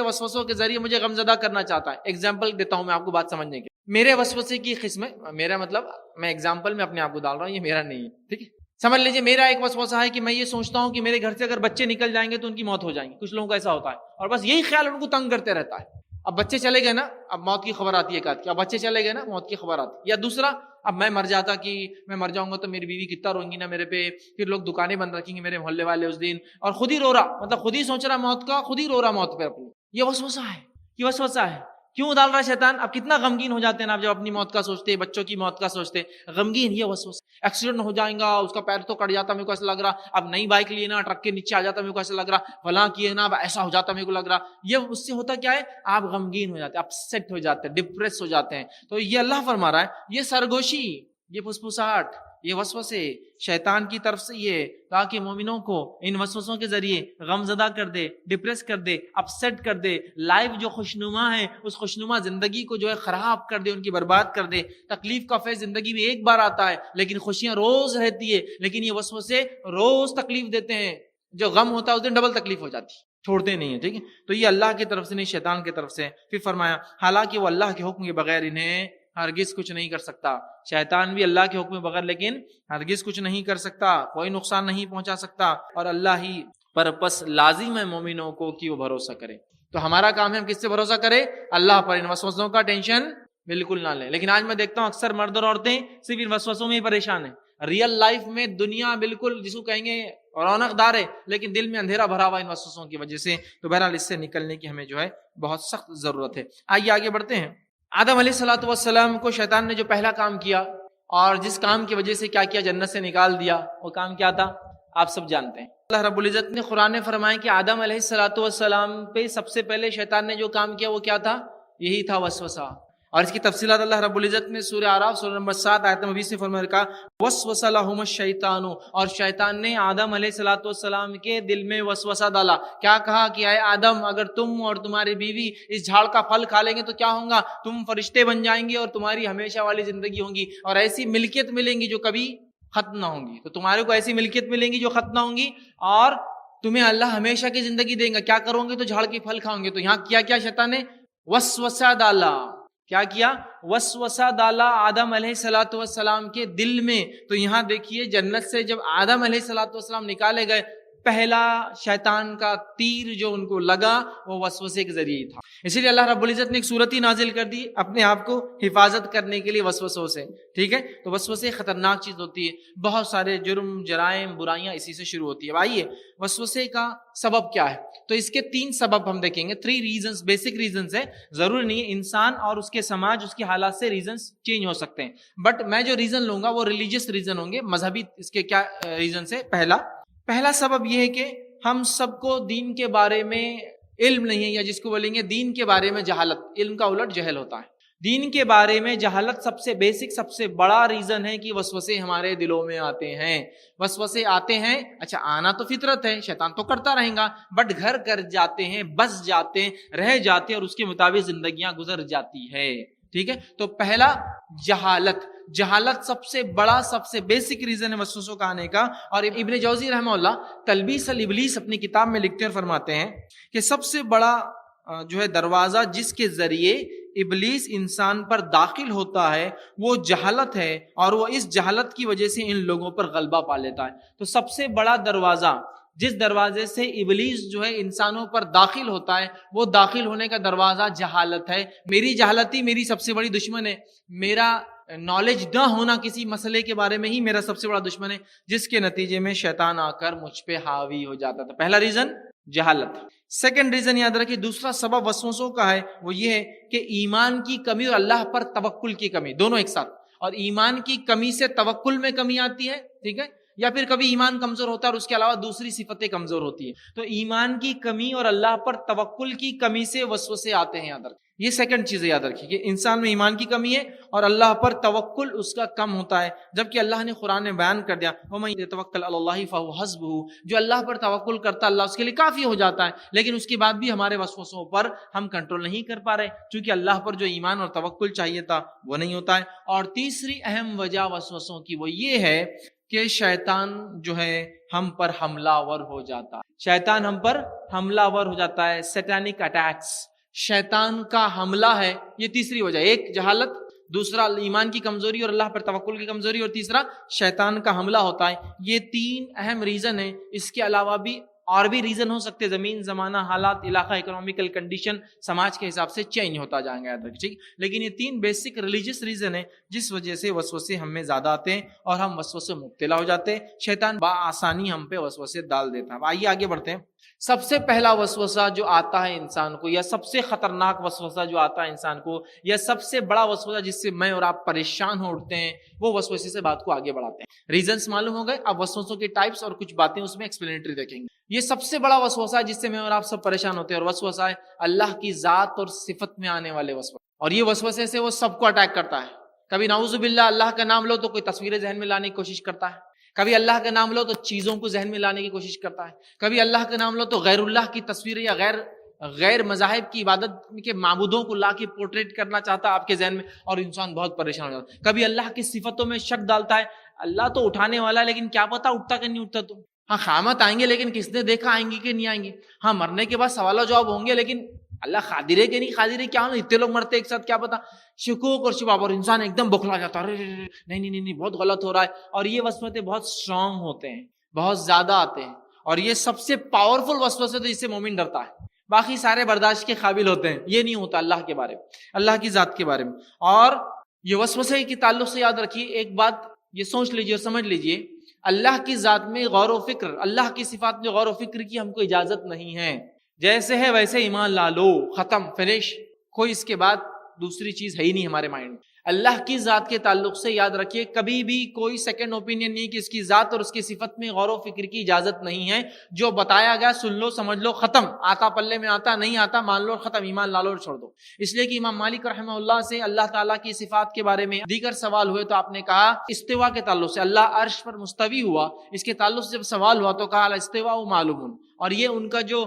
Speaker 1: وسوسوں کے ذریعے مجھے غم زدہ کرنا چاہتا ہے۔ ایگزامپل دیتا ہوں میں آپ کو بات سمجھنے کی۔ میرے وسوسے کی قسمیں، میرا مطلب میں ایگزامپل میں اپنے آپ کو ڈال رہا ہوں، یہ میرا نہیں ہے، ٹھیک ہے؟ سمجھ لیجیے میرا ایک وسوسہ ہے کہ میں یہ سوچتا ہوں کہ میرے گھر سے اگر بچے نکل جائیں گے تو ان کی موت ہو جائیں گی۔ کچھ لوگوں کا ایسا ہوتا ہے اور بس یہی خیال ان کو تنگ کرتے رہتا ہے۔ اب بچے چلے گئے نا، اب موت کی خبر آتی ہے ایک آدھ کی، اب بچے چلے گئے نا، موت کی خبر آتی ہے۔ یا دوسرا، اب میں مر جاتا کہ میں مر جاؤں گا تو میری بیوی کتنا روئیں گی نا میرے پہ، پھر لوگ دکانیں بند رکھیں گے میرے محلے والے اس دن، اور خود ہی رو رہا، مطلب خود ہی سوچ رہا موت کا، خود ہی رو رہا موت پہ اپنی۔ یہ وسوسہ ہے، یہ وسوسہ ہے۔ کیوں ڈال رہا ہے شیطان؟ اب کتنا غمگین ہو جاتے ہیں نا آپ جب اپنی موت کا سوچتے، بچوں کی موت کا سوچتے، غمگین۔ یہ وسوسہ، ایکسیڈنٹ ہو جائیں گا، اس کا پیر تو کٹ جاتا میرے کو ایسا لگ رہا، اب نئی بائک لیے نا ٹرک کے نیچے آ جاتا میرے کو ایسا لگ رہا، فلاں کیے نا اب ایسا ہو جاتا میرے کو لگ رہا۔ یہ اس سے ہوتا کیا ہے؟ آپ غمگین ہو جاتے، اپسیٹ ہو جاتے، ڈپریس ہو جاتے ہیں۔ تو یہ اللہ فرما رہا ہے یہ سرگوشی، یہ پھسپھساہٹ، یہ وسوسے شیطان کی طرف سے، یہ تاکہ مومنوں کو ان وسوسوں کے ذریعے غم زدہ کر دے، ڈپریس کر دے، اپسیٹ کر دے، لائف جو خوشنما ہے اس خوشنما زندگی کو جو ہے خراب کر دے، ان کی برباد کر دے۔ تکلیف کا فیض زندگی میں ایک بار آتا ہے لیکن خوشیاں روز رہتی ہے، لیکن یہ وسوسے روز تکلیف دیتے ہیں۔ جو غم ہوتا ہے اس دن ڈبل تکلیف ہو جاتی ہے، چھوڑتے نہیں ہیں، ٹھیک ہے؟ تو یہ اللہ کی طرف سے نہیں، شیطان کی طرف سے۔ پھر فرمایا حالانکہ وہ اللہ کے حکم کے بغیر انہیں ہرگز کچھ نہیں کر سکتا۔ شیطان بھی اللہ کے حکم بغیر لیکن ہرگز کچھ نہیں کر سکتا، کوئی نقصان نہیں پہنچا سکتا، اور اللہ ہی پر پس لازم ہے مومنوں کو کہ وہ بھروسہ کرے۔ تو ہمارا کام ہے ہم کس سے بھروسہ کرے؟ اللہ پر۔ ان وسوسوں کا ٹینشن بالکل نہ لیں۔ لیکن آج میں دیکھتا ہوں اکثر مرد اور عورتیں صرف ان وسوسوں میں ہی پریشان ہیں۔ ریئل لائف میں دنیا بالکل جس کو کہیں گے رونق دار ہے، لیکن دل میں اندھیرا بھرا ہوا ان وسوسوں کی وجہ سے۔ تو بہرحال اس سے نکلنے کی ہمیں جو ہے بہت سخت ضرورت ہے۔ آئیے آگے بڑھتے ہیں۔ آدم علیہ الصلوۃ والسلام کو شیطان نے جو پہلا کام کیا اور جس کام کی وجہ سے کیا کیا، جنت سے نکال دیا، وہ کام کیا تھا؟ آپ سب جانتے ہیں۔ اللہ رب العزت نے قرآن میں فرمایا کہ آدم علیہ الصلوۃ والسلام پہ سب سے پہلے شیطان نے جو کام کیا وہ کیا تھا؟ یہی تھا وسوسہ۔ اور اس کی تفصیلات اللہ رب العزت نے سورہ اعراف سورہ نمبر 7 آیت نمبر 20 سے فرمایا کہ وسوس لہم الشیطان، اور شیطان نے آدم علیہ الصلوۃ والسلام کے دل میں وسوسہ ڈالا۔ کیا کہا کہ اے آدم، اگر تم اور تمہاری بیوی اس جھاڑ کا پھل کھا لیں گے تو کیا ہوگا؟ تم فرشتے بن جائیں گے اور تمہاری ہمیشہ والی زندگی ہوگی، اور ایسی ملکیت ملیں گی جو کبھی ختم نہ ہوں گی۔ تو تمہارے کو ایسی ملکیت ملیں گی جو ختم نہ ہوں گی، اور تمہیں اللہ ہمیشہ کی زندگی دیں گا۔ کیا کرو گے؟ تو جھاڑ کے پھل کھاؤ گے۔ تو یہاں کیا شیطان نے وسوسہ ڈالا۔ کیا کیا؟ وسوسہ ڈالا آدم علیہ الصلوۃ والسلام کے دل میں۔ تو یہاں دیکھیے جنت سے جب آدم علیہ الصلوۃ والسلام نکالے گئے، پہلا شیطان کا تیر جو ان کو لگا وہ وسوسے کے ذریعے ہی تھا۔ اسی لیے اللہ رب العزت نے ایک صورت ہی نازل کر دی اپنے آپ کو حفاظت کرنے کے لیے وسوسوں سے، ٹھیک ہے؟ تو وسوسے خطرناک چیز ہوتی ہے، بہت سارے جرم، جرائم، برائیاں اسی سے شروع ہوتی ہے۔ آئیے وسوسے کا سبب کیا ہے؟ تو اس کے 3 سبب ہم دیکھیں گے، 3 ریزنز، بیسک ریزنز ہیں۔ ضروری نہیں ہے انسان اور اس کے سماج، اس کے حالات سے ریزنز چینج ہو سکتے ہیں، بٹ میں جو ریزن لوں گا وہ ریلیجیس ریزن ہوں گے، مذہبی۔ اس کے کیا ریزنز ہے؟ پہلا سبب یہ ہے کہ ہم سب کو دین کے بارے میں علم نہیں ہے، یا جس کو بولیں گے دین کے بارے میں جہالت۔ علم کا الٹ جہل ہوتا ہے۔ دین کے بارے میں جہالت سب سے بیسک، سب سے بڑا ریزن ہے کہ وسوسے ہمارے دلوں میں آتے ہیں۔ وسوسے آتے ہیں، اچھا آنا تو فطرت ہے، شیطان تو کرتا رہے گا، بٹ گھر کر جاتے ہیں، بس جاتے ہیں، رہ جاتے ہیں، اور اس کے مطابق زندگیاں گزر جاتی ہے، ٹھیک ہے؟ تو پہلا جہالت سب سے بڑا، سب سے بیسک ریزن ہے وسوسوں کا آنے کا۔ اور ابن جوزی رحمہ اللہ تلبیس الابلیس اپنی کتاب میں لکھتے اور فرماتے ہیں کہ سب سے بڑا جو ہے دروازہ جس کے ذریعے ابلیس انسان پر داخل ہوتا ہے وہ جہالت ہے، اور وہ اس جہالت کی وجہ سے ان لوگوں پر غلبہ پا لیتا ہے۔ تو سب سے بڑا دروازہ، جس دروازے سے ابلیس جو ہے انسانوں پر داخل ہوتا ہے، وہ داخل ہونے کا دروازہ جہالت ہے۔ میری جہالت ہی میری سب سے بڑی دشمن ہے۔ میرا نالج نہ ہونا کسی مسئلے کے بارے میں ہی میرا سب سے بڑا دشمن ہے، جس کے نتیجے میں شیطان آ کر مجھ پہ حاوی ہو جاتا تھا۔ پہلا ریزن جہالت۔ سیکنڈ ریزن یاد رکھیے، دوسرا سبب وسوسوں کا ہے وہ یہ ہے کہ ایمان کی کمی اور اللہ پر توکل کی کمی، دونوں ایک ساتھ۔ اور ایمان کی کمی سے توکل میں کمی آتی ہے، ٹھیک ہے، یا پھر کبھی ایمان کمزور ہوتا ہے اور اس کے علاوہ دوسری صفتیں کمزور ہوتی ہیں، تو ایمان کی کمی اور اللہ پر توکل کی کمی سے وسوسے آتے ہیں یاد رکھیں۔ یہ سیکنڈ چیز یاد رکھیے کہ انسان میں ایمان کی کمی ہے اور اللہ پر توکل اس کا کم ہوتا ہے، جبکہ اللہ نے قرآن میں بیان کر دیا وَمَن يَتَوَكَّلْ عَلَى اللَّهِ فَهُوَ حَسْبُهُ، جو اللہ پر توکل کرتا ہے اللہ اس کے لیے کافی ہو جاتا ہے، لیکن اس کے بعد بھی ہمارے وسوسوں پر ہم کنٹرول نہیں کر پا رہے، چونکہ اللہ پر جو ایمان اور توکل چاہیے تھا وہ نہیں ہوتا ہے۔ اور تیسری اہم وجہ وسوسوں کی وہ یہ ہے کہ شیطان جو ہے ہم پر حملہ ور ہو جاتا ہے، شیطان ہم پر حملہ ور ہو جاتا ہے، سیٹانک اٹیکس، شیطان کا حملہ ہے، یہ تیسری وجہ، ایک جہالت، دوسرا ایمان کی کمزوری اور اللہ پر توکل کی کمزوری، اور تیسرا شیطان کا حملہ ہوتا ہے۔ یہ تین اہم ریزن ہیں، اس کے علاوہ بھی اور بھی ریزن ہو سکتے، زمین، زمانہ، حالات، علاقہ، اکنومیکل کنڈیشن، سماج کے حساب سے چینج ہوتا جائیں گا، ٹھیک، لیکن یہ تین بیسک ریلیجس ریزن ہیں جس وجہ سے وسوسے ہم میں زیادہ آتے ہیں اور ہم وسوسے مبتلا ہو جاتے ہیں، شیطان بآسانی ہم پہ وسوسے ڈال دیتا ہے۔ آئیے آگے بڑھتے ہیں۔ سب سے پہلا وسوسہ جو آتا ہے انسان کو، یا سب سے خطرناک وسوسہ جو آتا ہے انسان کو، یا سب سے بڑا وسوسہ جس سے میں اور آپ پریشان ہو اٹھتے ہیں، وہ وسوسے سے بات کو آگے بڑھاتے ہیں۔ ریزنز معلوم ہو گئے، اب وسوسوں کے ٹائپس اور کچھ باتیں اس میں ایکسپلینیٹری دیکھیں گے۔ یہ سب سے بڑا وسوسہ ہے جس سے میں اور آپ سب پریشان ہوتے ہیں، اور وسوسہ ہے اللہ کی ذات اور صفت میں آنے والے وسوسے، اور یہ وسوسے سے وہ سب کو اٹیک کرتا ہے۔ کبھی نعوذ باللہ اللہ کا نام لو تو کوئی تصویریں ذہن میں لانے کی کوشش کرتا ہے، کبھی اللہ کا نام لو تو چیزوں کو ذہن میں لانے کی کوشش کرتا ہے، کبھی اللہ کا نام لو تو غیر اللہ کی تصویریں یا غیر مذاہب کی عبادت کے معبودوں کو لا کے پورٹریٹ کرنا چاہتا ہے آپ کے ذہن میں، اور انسان بہت پریشان ہو جاتا ہے۔ کبھی اللہ کی صفتوں میں شک ڈالتا ہے، اللہ تو اٹھانے والا ہے لیکن کیا پتا اٹھتا کہ نہیں اٹھتا، تو ہاں قیامت آئیں گے لیکن کس نے دیکھا آئیں گی کہ نہیں آئیں گے، ہاں مرنے کے بعد سوال و جواب ہوں گے لیکن اللہ قادر ہے کہ نہیں قادر ہے، کیا اتنے لوگ مرتے ایک ساتھ کیا پتا، شکوک اور شباب، اور انسان ایک دم بکھلا جاتا ہے، نہیں بہت غلط ہو رہا ہے۔ اور یہ وسوسے بہت اسٹرانگ ہوتے ہیں، بہت زیادہ آتے ہیں، اور یہ سب سے پاورفل وسوسے تو جس سے مومن ڈرتا ہے، باقی سارے برداشت کے قابل ہوتے ہیں، یہ نہیں ہوتا اللہ کے بارے میں، اللہ کی ذات کے بارے میں۔ اور یہ وسوسے کے تعلق سے یاد رکھیے ایک بات، یہ سوچ لیجیے اور سمجھ لیجیے، اللہ کی ذات میں غور و فکر، اللہ کی صفات میں غور و فکر کی ہم کو اجازت نہیں ہے، جیسے ہے ویسے ایمان لا لو، ختم، فنش، کوئی اس کے بعد دوسری چیز ہے ہی نہیں ہمارے مائنڈ میں۔ اللہ کی ذات کے تعلق سے یاد رکھیے کبھی بھی کوئی سیکنڈ اوپینین نہیں کہ اس کی ذات اور اس کی صفت میں غور و فکر کی اجازت نہیں ہے، جو بتایا گیا سن لو، سمجھ لو، ختم، آتا پلے میں آتا، نہیں آتا مان لو، ختم، ایمان لا لو اور چھوڑ دو۔ اس لیے کہ امام مالک رحمہ اللہ سے اللہ تعالیٰ کی صفات کے بارے میں دیگر سوال ہوئے تو آپ نے کہا استوا کے تعلق سے اللہ عرش پر مستوی ہوا، اس کے تعلق سے جب سوال ہوا تو کہا الاستواء معلوم، اور یہ ان کا جو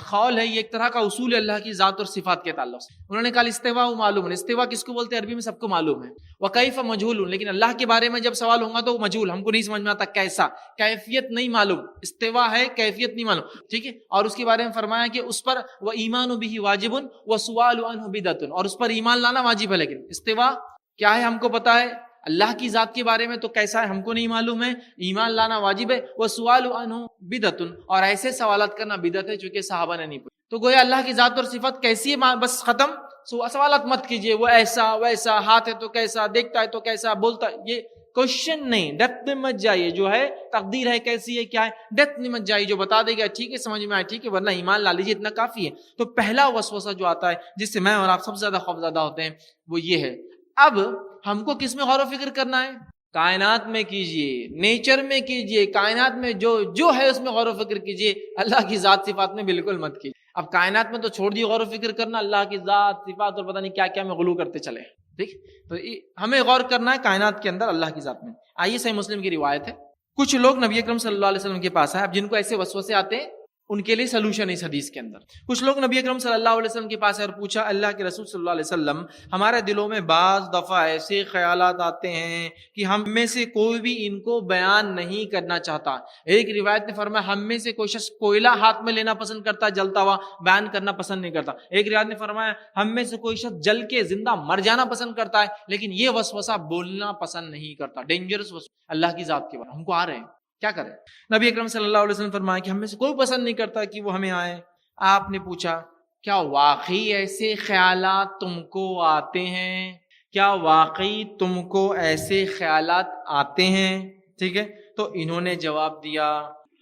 Speaker 1: قول ہے یہ ایک طرح کا اصول ہے اللہ کی ذات اور صفات کے تعلق سے، انہوں نے کہا الاستواء معلوم، استوا کس کو بولتے ہیں عربی میں سب کو معلوم ہے، وکیف مجہول، لیکن اللہ کے بارے میں جب سوال ہوگا تو مجہول، ہم کو نہیں سمجھ میں آتا کیسا، کیفیت نہیں معلوم، استوا ہے کیفیت نہیں معلوم، ٹھیک ہے، اور اس کے بارے میں فرمایا کہ اس پر وایمان بہ واجب وسؤال عنہ بدعۃ، اور اس پر ایمان لانا واجب ہے، لیکن استوا کیا ہے ہم کو پتا ہے، اللہ کی ذات کے بارے میں تو کیسا ہے ہم کو نہیں معلوم ہے، ایمان لانا واجب ہے، وسؤال عنہ بدعۃ، اور ایسے سوالات کرنا بدعت ہے چونکہ صحابہ نے نہیں پوچھا۔ تو گویا اللہ کی ذات اور صفت کیسی ہے بس ختم، سوالات مت کیجئے، وہ ایسا ویسا، ہاتھ ہے تو کیسا، دیکھتا ہے تو کیسا، بولتا ہے، یہ کوشچن نہیں، ڈیپتھ میں مت جائیے، جو ہے تقدیر ہے کیسی ہے کیا ہے، ڈیپتھ میں مت جائیے، جو بتا دے گا ٹھیک ہے سمجھ میں آئے ٹھیک ہے، ورنہ ایمان لا لیجیے اتنا کافی ہے۔ تو پہلا وسوسہ جو آتا ہے جس سے میں اور آپ سب سے زیادہ خوفزدہ ہوتے ہیں وہ یہ ہے۔ اب ہم کو کس میں غور و فکر کرنا ہے؟ کائنات میں کیجئے، نیچر میں کیجئے، کائنات میں جو ہے اس میں غور و فکر کیجئے، اللہ کی ذات صفات میں بالکل مت کیجئے۔ اب کائنات میں تو چھوڑ دیے غور و فکر کرنا، اللہ کی ذات صفات اور پتہ نہیں کیا کیا میں غلو کرتے چلے، ٹھیک، تو ہمیں غور کرنا ہے کائنات کے اندر اللہ کی ذات میں۔ آئیے صحیح مسلم کی روایت ہے، کچھ لوگ نبی اکرم صلی اللہ علیہ وسلم کے پاس آئے، اب جن کو ایسے وسوسے آتے ہیں ان کے لیے سلوشن اس حدیث کے اندر، کچھ لوگ نبی اکرم صلی اللہ علیہ وسلم کے پاس اور پوچھا اللہ کے رسول صلی اللہ علیہ وسلم، ہمارے دلوں میں بعض دفعہ ایسے خیالات آتے ہیں کہ ہم میں سے کوئی بھی ان کو بیان نہیں کرنا چاہتا۔ ایک روایت نے فرمایا ہم میں سے کوئی شخص کوئلہ ہاتھ میں لینا پسند کرتا ہے جلتا ہوا، بیان کرنا پسند نہیں کرتا۔ ایک روایت نے فرمایا ہم میں سے کوئی شخص جل کے زندہ مر جانا پسند کرتا ہے لیکن یہ وسوسہ بولنا پسند نہیں کرتا، ڈینجرس وسوسہ اللہ کی ذات کے بارے میں ہم کو آ رہے ہیں، کیا کریں؟ نبی اکرم صلی اللہ علیہ وسلم فرمایا کہ ہم میں سے کوئی پسند نہیں کرتا کہ وہ ہمیں آئے۔ آپ نے پوچھا کیا واقعی ایسے خیالات تم کو آتے ہیں؟ کیا واقعی تم کو ایسے خیالات آتے ہیں؟ ٹھیک ہے، تو انہوں نے جواب دیا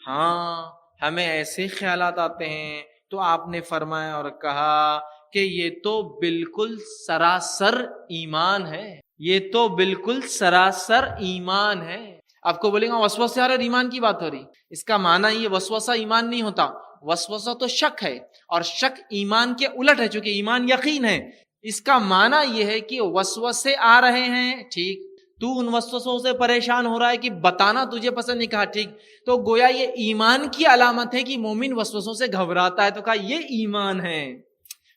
Speaker 1: ہاں ہمیں ایسے خیالات آتے ہیں۔ تو آپ نے فرمایا اور کہا کہ یہ تو بالکل سراسر ایمان ہے، یہ تو بالکل سراسر ایمان ہے. آپ کو بولیں گا وسوسے آ رہے اور ایمان کی بات ہو رہی. اس کا معنی یہ وسوسہ ایمان نہیں ہوتا. وسوسہ تو شک ہے اور شک ایمان کے الٹ ہے چونکہ ایمان یقین ہے. اس کا معنی یہ ہے کہ وسوسے آ رہے ہیں ٹھیک, تو ان وسوسوں سے پریشان ہو رہا ہے کہ بتانا تجھے پسند نہیں, کہا ٹھیک, تو گویا یہ ایمان کی علامت ہے کہ مومن وسوسوں سے گھبراتا ہے, تو کہا یہ ایمان ہے.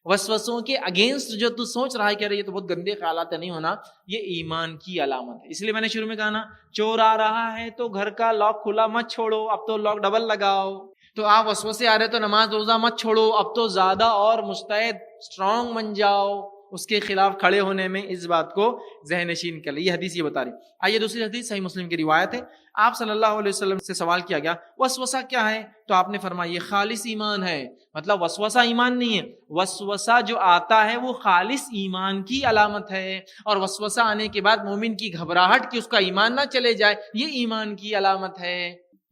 Speaker 1: وسوسوں کے اگینسٹ جو تو سوچ رہا ہے کہ یہ تو بہت گندے خیالات نہیں ہونا, یہ ایمان کی علامت ہے. اس لیے میں نے شروع میں کہا نا, چور آ رہا ہے تو گھر کا لاک کھلا مت چھوڑو, اب تو لاک ڈبل لگاؤ. تو آپ وسوسے آ رہے تو نماز روزہ مت چھوڑو, اب تو زیادہ اور مستعد اسٹرانگ بن جاؤ اس کے خلاف کھڑے ہونے میں. اس بات کو ذہن نشین کر لیں. یہ حدیث یہ بتا رہی. آئیے دوسری حدیث صحیح مسلم کی روایت ہے. آپ صلی اللہ علیہ وسلم سے سوال کیا گیا وسوسہ کیا ہے, تو آپ نے فرمایا یہ خالص ایمان ہے. مطلب وسوسہ ایمان نہیں ہے, وسوسہ جو آتا ہے وہ خالص ایمان کی علامت ہے. اور وسوسہ آنے کے بعد مومن کی گھبراہٹ کہ اس کا ایمان نہ چلے جائے, یہ ایمان کی علامت ہے.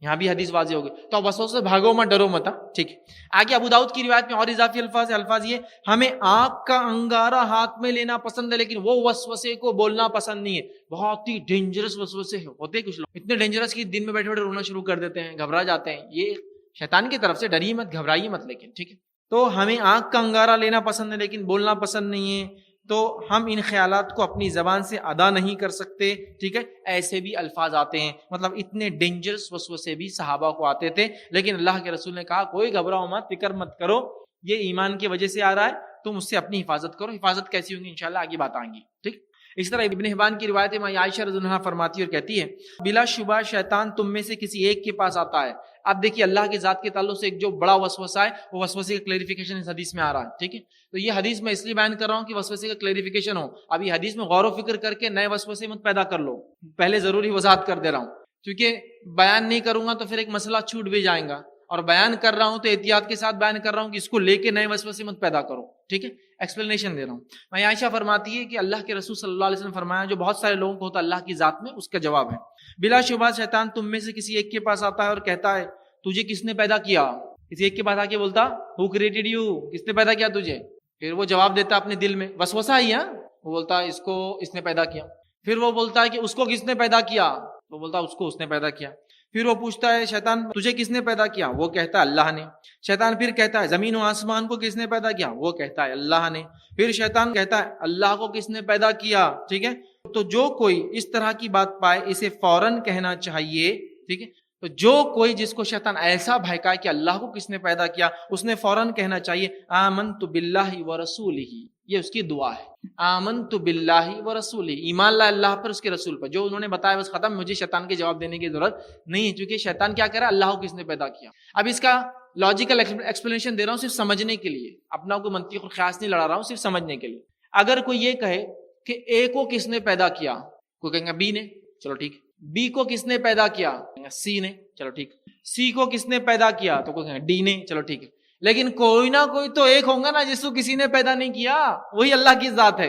Speaker 1: یہاں بھی حدیث واضح ہوگی. تو وسوسے سے بھاگو مت, ڈرو مت. ٹھیک ہے. آگے ابو داؤد کی روایت میں اور اضافی الفاظ یہ, ہمیں آگ کا انگارہ ہاتھ میں لینا پسند ہے لیکن وہ وسوسے کو بولنا پسند نہیں ہے. بہت ہی ڈینجرس وسوسے ہوتے کچھ لوگ, اتنے ڈینجرس کہ دن میں بیٹھے بیٹھے رونا شروع کر دیتے ہیں, گھبرا جاتے ہیں. یہ شیطان کی طرف سے, ڈریے مت, گھبرائیے مت. لیکن ٹھیک ہے, تو ہمیں آگ کا انگارہ لینا پسند ہے لیکن بولنا پسند نہیں ہے. تو ہم ان خیالات کو اپنی زبان سے ادا نہیں کر سکتے. ٹھیک ہے, ایسے بھی الفاظ آتے ہیں. مطلب اتنے ڈینجرس وسوسے بھی صحابہ کو آتے تھے, لیکن اللہ کے رسول نے کہا کوئی گھبراؤ مت, فکر مت کرو, یہ ایمان کی وجہ سے آ رہا ہے, تم اس سے اپنی حفاظت کرو. حفاظت کیسی ہوگی انشاءاللہ آگے بات آئیں گی. ٹھیک. اس طرح ابن حبان کی روایت میں عائشہ رضی اللہ عنہا فرماتی اور کہتی ہے بلا شبہ شیطان تم میں سے کسی ایک کے پاس آتا ہے. اب دیکھیے اللہ کی ذات کے تعلق سے ایک جو بڑا وسوسہ ہے وہ وسوسے کا کلیریفیکیشن اس حدیث میں آ رہا ہے. ٹھیک ہے, تو یہ حدیث میں اس لیے بیان کر رہا ہوں کہ وسوسے کا کلیریفیکیشن ہو. اب یہ حدیث میں غور و فکر کر کے نئے وسوسے مت پیدا کر لو, پہلے ضروری وضاحت کر دے رہا ہوں کیونکہ بیان نہیں کروں گا تو پھر ایک مسئلہ چھوٹ بھی جائے گا, اور بیان کر رہا ہوں تو احتیاط کے ساتھ بیان کر رہا ہوں کہ اس کو لے کے نئے وسوسے مت پیدا کرو. ٹھیک ہے, ایکسپلینیشن دے رہا ہوں. میں عائشہ فرماتی ہے کہ اللہ کے رسول صلی اللہ علیہ وسلم فرمایا جو بہت سارے لوگوں کو ہوتا ہے اللہ کی ذات میں, اس کا جواب ہے بلا شبہ شیطان تم میں سے کسی ایک کے پاس آتا ہے اور کہتا ہے تجھے کس نے پیدا کیا. کسی ایک کے پاس آ کے بولتا ہو کریٹڈ یو, کس نے پیدا کیا تجھے. پھر وہ جواب دیتا اپنے دل میں وسوسہ ہی ہے, وہ بولتا ہے اس کو اس نے پیدا کیا. پھر وہ بولتا ہے کہ اس کو کس نے پیدا کیا, وہ بولتا ہے اس کو اس نے پیدا کیا. پھر وہ پوچھتا ہے شیطان تجھے کس نے پیدا کیا, وہ کہتا ہے اللہ نے. شیطان پھر کہتا ہے زمین و آسمان کو کس نے پیدا کیا, وہ کہتا ہے اللہ نے. پھر شیطان کہتا ہے اللہ کو کس نے پیدا کیا. ٹھیک ہے, تو جو کوئی اس طرح کی بات پائے اسے فوراً کہنا چاہیے. ٹھیک ہے, تو جو کوئی جس کو شیطان ایسا بہکائے کہ اللہ کو کس نے پیدا کیا, اس نے فوراً کہنا چاہیے آمنت باللہ ورسولہ. یہ اس کی دعا ہے, آمنت باللہ ورسولہ, ایمان لا اللہ پر اس کے رسول پر, جو انہوں نے بتایا بس ختم, مجھے شیطان کے جواب دینے کی ضرورت نہیں ہے کیونکہ شیطان کیا کہہ رہا ہے اللہ کو کس نے پیدا کیا. اب اس کا لاجیکل ایکسپلینیشن دے رہا ہوں صرف سمجھنے کے لیے, اپنا کوئی منطق اور قیاس نہیں لڑا رہا ہوں, صرف سمجھنے کے لیے. اگر کوئی یہ کہے کہ اے کو کس نے پیدا کیا, کوئی کہیں گا بی نے, چلو ٹھیک. بی کو کس نے پیدا کیا, سی نے, چلو ٹھیک. سی کو کس نے پیدا کیا, تو کوئی کہیں گا ڈی نے, چلو ٹھیک ہے. لیکن کوئی نہ کوئی تو ایک ہوگا نا جس کو کسی نے پیدا نہیں کیا, وہی اللہ کی ذات ہے.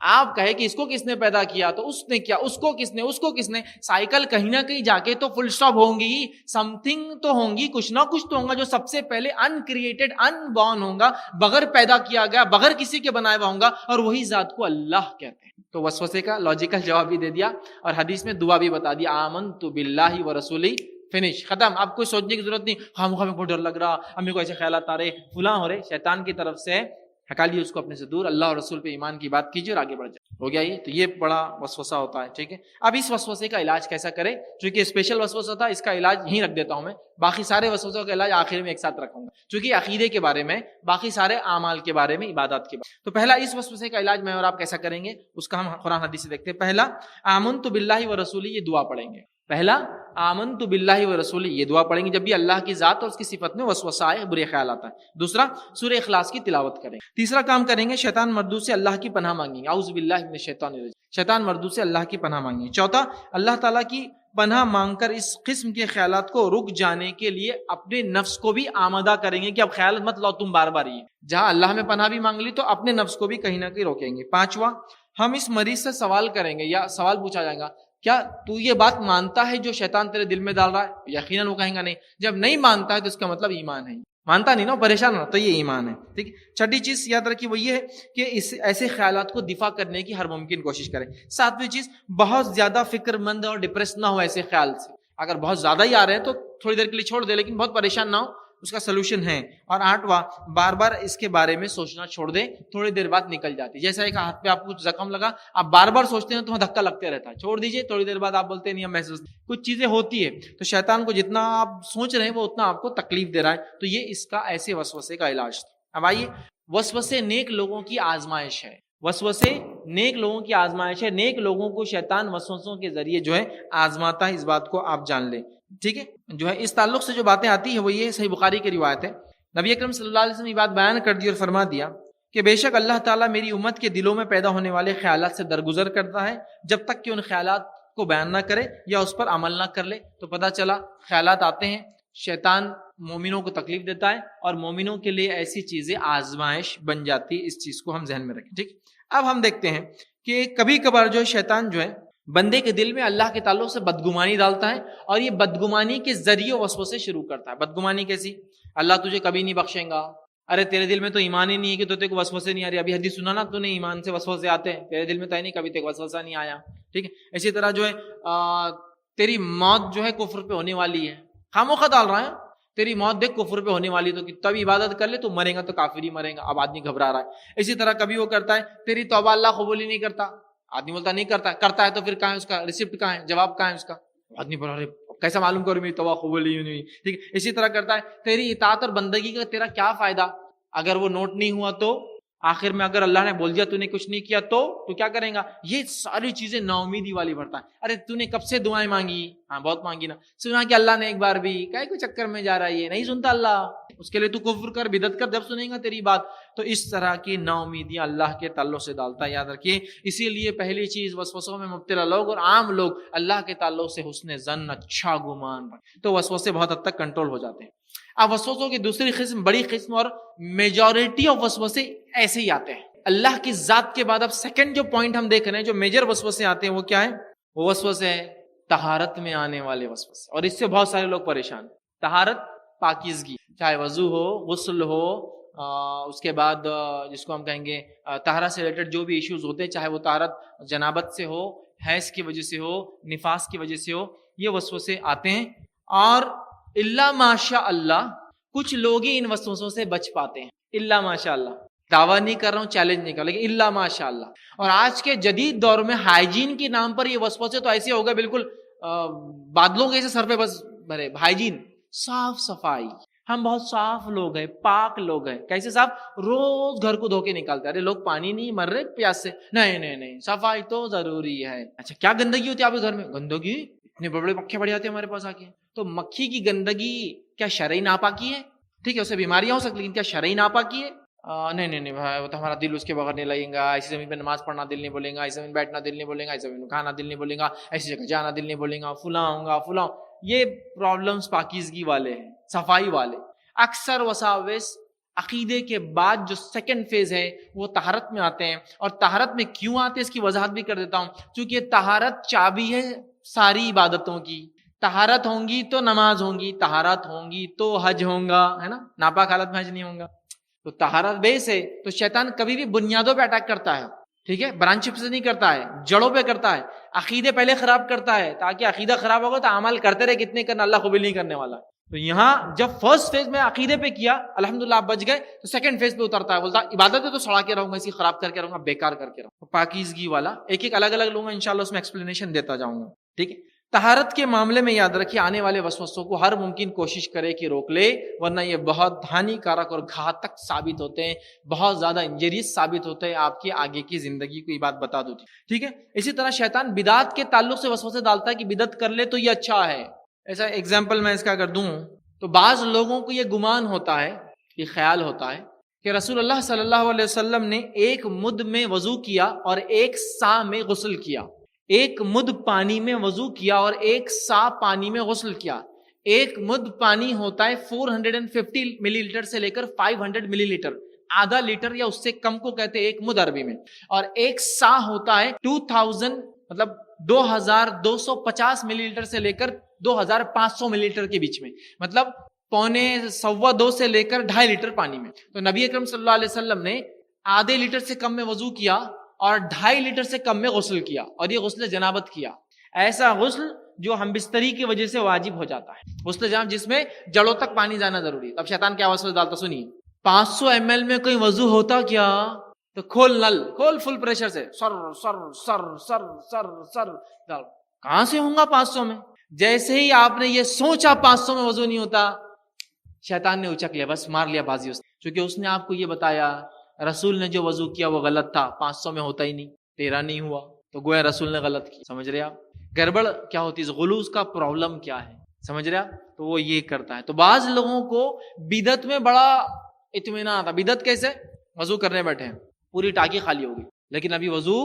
Speaker 1: آپ کہے کہ اس کو کس نے پیدا کیا, تو اس نے کیا, اس کو کس نے, اس کو کس نے, سائیکل کہیں نہ کہیں جا کے تو فل سٹاپ ہوں گی, سم تھنگ تو ہوں گی, کچھ نہ کچھ تو ہوگا جو سب سے پہلے ان کریٹڈ, ان بورن ہوگا, بغیر پیدا کیا گیا, بغیر کسی کے بنایا ہوا ہوگا, اور وہی ذات کو اللہ کہتے ہیں. تو وسوسے کا لاجیکل جواب بھی دے دیا اور حدیث میں دعا بھی بتا دیا آمنت باللہ ورسولہ, فنش, ختم. اب کوئی سوچنے کی ضرورت نہیں ہم کو ڈر لگ رہا, ہمیں کو ایسے خیالات آ رہے, فلاں ہو رہے, شیطان کی طرف سے ہٹا لیے اس کو اپنے سے دور, اللہ اور رسول پہ ایمان کی بات کیجیے اور آگے بڑھ جائے. ہو گیا یہ, تو یہ بڑا وسوسہ ہوتا ہے. ٹھیک ہے, اب اس وسوسے کا علاج کیسا کرے, چونکہ اسپیشل وسوسہ تھا, اس کا علاج یہیں رکھ دیتا ہوں میں, باقی سارے وسوسوں کا علاج آخر میں ایک ساتھ رکھوں گا چونکہ عقیدے کے بارے میں, باقی سارے اعمال کے بارے میں, عبادات کے بارے میں. تو پہلا اس وسوسے کا علاج میں اور آپ کیسا کریں گے اس کا ہم قرآن حدیث سے دیکھتے ہیں. پہلا آمنت باللہ ورسولہ, یہ دعا پڑھیں گے. پہلا آمنت باللہ ورسولہ, یہ دعا پڑھیں گے جب بھی اللہ کی ذات اور اس کی صفت میں وسوسہ آئے, برے خیالات آئے. دوسرا سورہ اخلاص کی تلاوت کریں. تیسرا کام کریں گے شیطان مردود سے اللہ کی پناہ مانگیں گے, اعوذ باللہ من الشیطان الرجیم, شیطان مردود سے اللہ کی پناہ مانگیں گے. چوتھا اللہ تعالیٰ کی پناہ مانگ کر اس قسم کے خیالات کو رک جانے کے لیے اپنے نفس کو بھی آمادہ کریں گے کہ اب خیال مت لاؤ تم بار بار, یہ جہاں اللہ میں پناہ بھی مانگ لی تو اپنے نفس کو بھی کہیں نہ کہیں روکیں گے. پانچواں ہم اس مریض سے سوال کریں گے یا سوال پوچھا جائے گا کیا تو یہ بات مانتا ہے جو شیطان تیرے دل میں ڈال رہا ہے, یقیناً وہ کہیں گا نہیں. جب نہیں مانتا ہے تو اس کا مطلب ایمان ہے. مانتا نہیں نا، پریشان ہونا، تو یہ ایمان ہے. ٹھیک ہے. چھٹی چیز یاد رکھیے وہ یہ ہے کہ اس ایسے خیالات کو دفاع کرنے کی ہر ممکن کوشش کریں. ساتویں چیز، بہت زیادہ فکر مند اور ڈپریس نہ ہو ایسے خیال سے. اگر بہت زیادہ ہی آ رہے ہیں تو تھوڑی دیر کے لیے چھوڑ دے، لیکن بہت پریشان نہ ہو، اس کا سلوشن ہے. اور آٹھواں، بار بار اس کے بارے میں سوچنا چھوڑ دیں، تھوڑی دیر بعد نکل جاتی. جیسا ایک ہاتھ پہ آپ کو زخم لگا، آپ بار بار سوچتے ہیں تو وہاں دھکا لگتے رہتا ہے، چھوڑ دیجئے، تھوڑی دیر بعد آپ بولتے ہیں نہیں ہم محسوس. کچھ چیزیں ہوتی ہے تو شیطان کو جتنا آپ سوچ رہے ہیں وہ اتنا آپ کو تکلیف دے رہا ہے. تو یہ اس کا ایسے وسوسے کا علاج تھا. اب آئیے، وسوسے نیک لوگوں کی آزمائش ہے. وسوسے نیک لوگوں کی آزمائش ہے. نیک لوگوں کو شیطان وسوسوں کے ذریعے جو ہے آزماتا ہے، اس بات کو آپ جان لیں. ٹھیک ہے. جو ہے اس تعلق سے جو باتیں آتی ہیں وہ یہ صحیح بخاری کی روایت ہے. نبی اکرم صلی اللہ علیہ وسلم نے یہ بات بیان کر دی اور فرما دیا کہ بے شک اللہ تعالیٰ میری امت کے دلوں میں پیدا ہونے والے خیالات سے درگزر کرتا ہے جب تک کہ ان خیالات کو بیان نہ کرے یا اس پر عمل نہ کر لے. تو پتہ چلا خیالات آتے ہیں، شیطان مومنوں کو تکلیف دیتا ہے اور مومنوں کے لیے ایسی چیزیں آزمائش بن جاتی ہے. اس چیز کو ہم ذہن میں رکھیں. ٹھیک. اب ہم دیکھتے ہیں کہ کبھی کبھار جو شیطان جو ہے بندے کے دل میں اللہ کے تعلق سے بدگمانی ڈالتا ہے اور یہ بدگمانی کے ذریعے وسوسے شروع کرتا ہے. بدگمانی کیسی؟ اللہ تجھے کبھی نہیں بخشیں گا، ارے تیرے دل میں تو ایمان ہی نہیں ہے کہ تو تیرے کو وسوسے نہیں آ رہی. ابھی حدیث سنا نا تو نے، ایمان سے وسوسے آتے ہیں، تیرے دل میں تو ہے نہیں، کبھی تک وسوسہ نہیں آیا. ٹھیک ہے. اسی طرح جو ہے تیری موت جو ہے کفر پہ ہونے والی ہے، خاموخواہ ڈال رہا ہے، تیری موت دیکھ کفر پہ ہونے والی، تو تب عبادت کر لے، تو مرے گا تو کافر ہی مرے گا. اب آدمی گھبرا رہا ہے. اسی طرح کبھی وہ کرتا ہے تیری توبہ اللہ قبول ہی نہیں کرتا، آدمی بولتا نہیں کرتا، کرتا ہے تو پھر کہاں ہے اس کا ریسیپٹ، کہاں ہے جواب، کہاں ہے اس کا؟ آدمی بولا ارے کیسا معلوم کروں میری توبہ قبول ہی نہیں. ٹھیک ہے. اسی طرح کرتا ہے تیری اطاعت اور بندگی کا تیرا کیا فائدہ، اگر وہ نوٹ نہیں ہوا تو آخر میں اگر اللہ نے بول دیا تو نے کچھ نہیں کیا تو کیا کریں گا؟ یہ ساری چیزیں نا امیدی والی بڑھتا ہے. ارے تو نے کب سے دعائیں مانگی؟ ہاں بہت مانگی نا. سنا کہ اللہ نے ایک بار بھی، کئی کو چکر میں جا رہا ہے، یہ نہیں سنتا اللہ، اس کے لیے تو کفر کر، بدعت کر، جب سنیں گا تیری بات. تو اس طرح کی نا امیدیاں اللہ کے تعلق سے ڈالتا ہے، یاد رکھیے. اسی لیے پہلی چیز، وسوسوں میں مبتلا لوگ اور عام لوگ اللہ کے تعلق سے حسن ظن، اچھا گمان، تو وسوسے بہت حد تک کنٹرول ہو جاتے ہیں. اب وسوسوں کی دوسری قسم، بڑی قسم اور میجورٹی آف وسوسے ایسے ہی آتے ہیں اللہ کی ذات کے بعد. اب سیکنڈ جو پوائنٹ ہم دیکھ رہے ہیں، جو میجر وسوسے آتے ہیں وہ کیا ہے؟ وہ وسوسے ہیں طہارت میں آنے والے وسوسے، اور اس سے بہت سارے لوگ پریشان. طہارت، پاکیزگی، چاہے وضو ہو، غسل ہو، اس کے بعد جس کو ہم کہیں گے طہارت سے ریلیٹڈ جو بھی ایشوز ہوتے ہیں، چاہے وہ طہارت جنابت سے ہو، حیض کی وجہ سے ہو، نفاس کی وجہ سے ہو، یہ وسوسے آتے ہیں. اور اللہ ماشاء اللہ کچھ لوگ ہی ان وسوسوں سے بچ پاتے ہیں. اللہ ماشاء اللہ، دعویٰ نہیں کر رہا ہوں، چیلنج نہیں کر رہا، لیکن اللہ ماشاء اللہ. اور آج کے جدید دور میں ہائیجین کے نام پر یہ وسوسے تو ایسے ہو گئے بالکل بادلوں کے سر پہ بس بھرے. ہائیجین، صاف صفائی، ہم بہت صاف لوگ ہیں، پاک لوگ ہیں. کیسے صاف؟ روز گھر کو دھو کے نکالتے. ارے لوگ پانی نہیں مر رہے پیاس سے، نہیں، صفائی تو ضروری ہے. اچھا کیا گندگی ہوتی ہے آپ کے گھر میں؟ گندگی اتنے بڑے مکھے بڑھ جاتے ہیں ہمارے پاس آ کے. تو مکھی کی گندگی کیا شرعی ناپاکی ہے؟ ٹھیک ہے، اسے بیماریاں ہو سکتی، لیکن کیا شرعی ناپاکی ہے؟ نہیں بھائی، وہ تو ہمارا دل اس کے بغیر نہیں لگے گا. ایسی زمین پہ نماز پڑھنا دل نہیں بولے گا، ایسی زمین بیٹھنا دل نہیں بولے گا، ایسی زمین کھانا دل نہیں بولے گا، ایسی جگہ جانا دل نہیں بولے گا، فلاں ہوں گا فلاں. یہ پرابلمز پاکیزگی والے ہیں، صفائی والے. اکثر وساوس عقیدے کے بعد جو سیکنڈ فیز ہے وہ طہارت میں آتے ہیں. اور طہارت میں کیوں آتے ہیں اس کی وضاحت بھی کر دیتا ہوں. چونکہ طہارت چابی ہے ساری عبادتوں کی. طہارت ہوں گی تو نماز ہوں گی، طہارت ہوں گی تو حج ہوگا، ہے نا؟ ناپاک حالت میں حج نہیں ہوگا. تو طہارت بیس ہے. تو شیطان کبھی بھی بنیادوں پہ اٹیک کرتا ہے، ٹھیک ہے، برانچ سے نہیں کرتا ہے، جڑوں پہ کرتا ہے. عقیدے پہلے خراب کرتا ہے تاکہ عقیدہ خراب ہوگا تو اعمال کرتے رہے کتنے کرنا، اللہ قبول نہیں کرنے والا. تو یہاں جب فرسٹ فیز میں عقیدے پہ کیا الحمدللہ آپ بچ گئے، تو سیکنڈ فیز پہ اترتا ہے، بولتا عبادتیں تو سڑا کے رہوں گا، اسی خراب کر کے رہوں گا، بیکار کر کے رہوں گا. پاکیزگی والا ایک الگ الگ لوں گا انشاءاللہ، اس میں ایکسپلینیشن دیتا جاؤں گا. ٹھیک ہے. طہارت کے معاملے میں یاد رکھیے آنے والے وسوسوں کو ہر ممکن کوشش کرے کہ روک لے، ورنہ یہ بہت ہانی کارک اور گھاتک ثابت ہوتے ہیں، بہت زیادہ انجریس ثابت ہوتے ہیں آپ کی آگے کی زندگی کو. یہ بات بتا دو. ٹھیک ہے. اسی طرح شیطان بدعت کے تعلق سے وسوسے ڈالتا ہے کہ بدعت کر لے تو یہ اچھا ہے. ایسا ایگزامپل میں اس کا اگر دوں تو بعض لوگوں کو یہ گمان ہوتا ہے، یہ خیال ہوتا ہے کہ رسول اللہ صلی اللہ علیہ وسلم نے ایک مد میں وضو کیا اور ایک سا میں غسل کیا. ایک مد پانی میں وضو کیا اور ایک سا پانی میں غسل کیا. ایک مد پانی ہوتا ہے 450 ملی لیٹر سے لے کر 500 ملی لیٹر، آدھا لیٹر یا اس سے کم کو کہتے ہیں ایک مد عربی میں. اور ایک سا ہوتا ہے 2000 مطلب 2250 ملی لیٹر سے لے کر 2500 ملی لیٹر کے بیچ میں. مطلب 1.25 سے لے کر 2.5 لیٹر پانی میں. تو نبی اکرم صلی اللہ علیہ وسلم نے آدھے لیٹر سے کم میں وضو کیا اور 2.5 لیٹر سے کم میں غسل کیا, اور یہ غسل جنابت کیا. ایسا غسل جو ہم بستری کی وجہ سے واجب ہو جاتا ہے, غسل جناب جس میں جڑوں تک پانی جانا ضروری ہے. اب شیطان کیا وسوسہ ڈالتا سنیے, 500 ml میں کوئی وضو ہوتا کیا, تو کھول نل, کھول فل پریشر سے, سر سر سر سر سر سر ڈال. کہاں سے ہوں گا 500 میں؟ جیسے ہی آپ نے یہ سوچا 500 میں وضو نہیں ہوتا, شیطان نے اچک لیا, بس مار لیا بازی اس نے, کیونکہ اس نے آپ کو یہ بتایا رسول نے جو وضو کیا وہ غلط تھا, 500 میں ہوتا ہی نہیں, تیرا نہیں ہوا, تو گویا رسول نے غلط کی. سمجھ رہے آپ گڑبڑ کیا ہوتی ہے, غلوظ کا پرابلم کیا ہے, سمجھ رہے آپ؟ تو وہ یہ کرتا ہے. تو بعض لوگوں کو بدعت میں بڑا اطمینان آتا. بدعت کیسے؟ وضو کرنے بیٹھے ہیں, پوری ٹانکی خالی ہوگی, لیکن ابھی وضو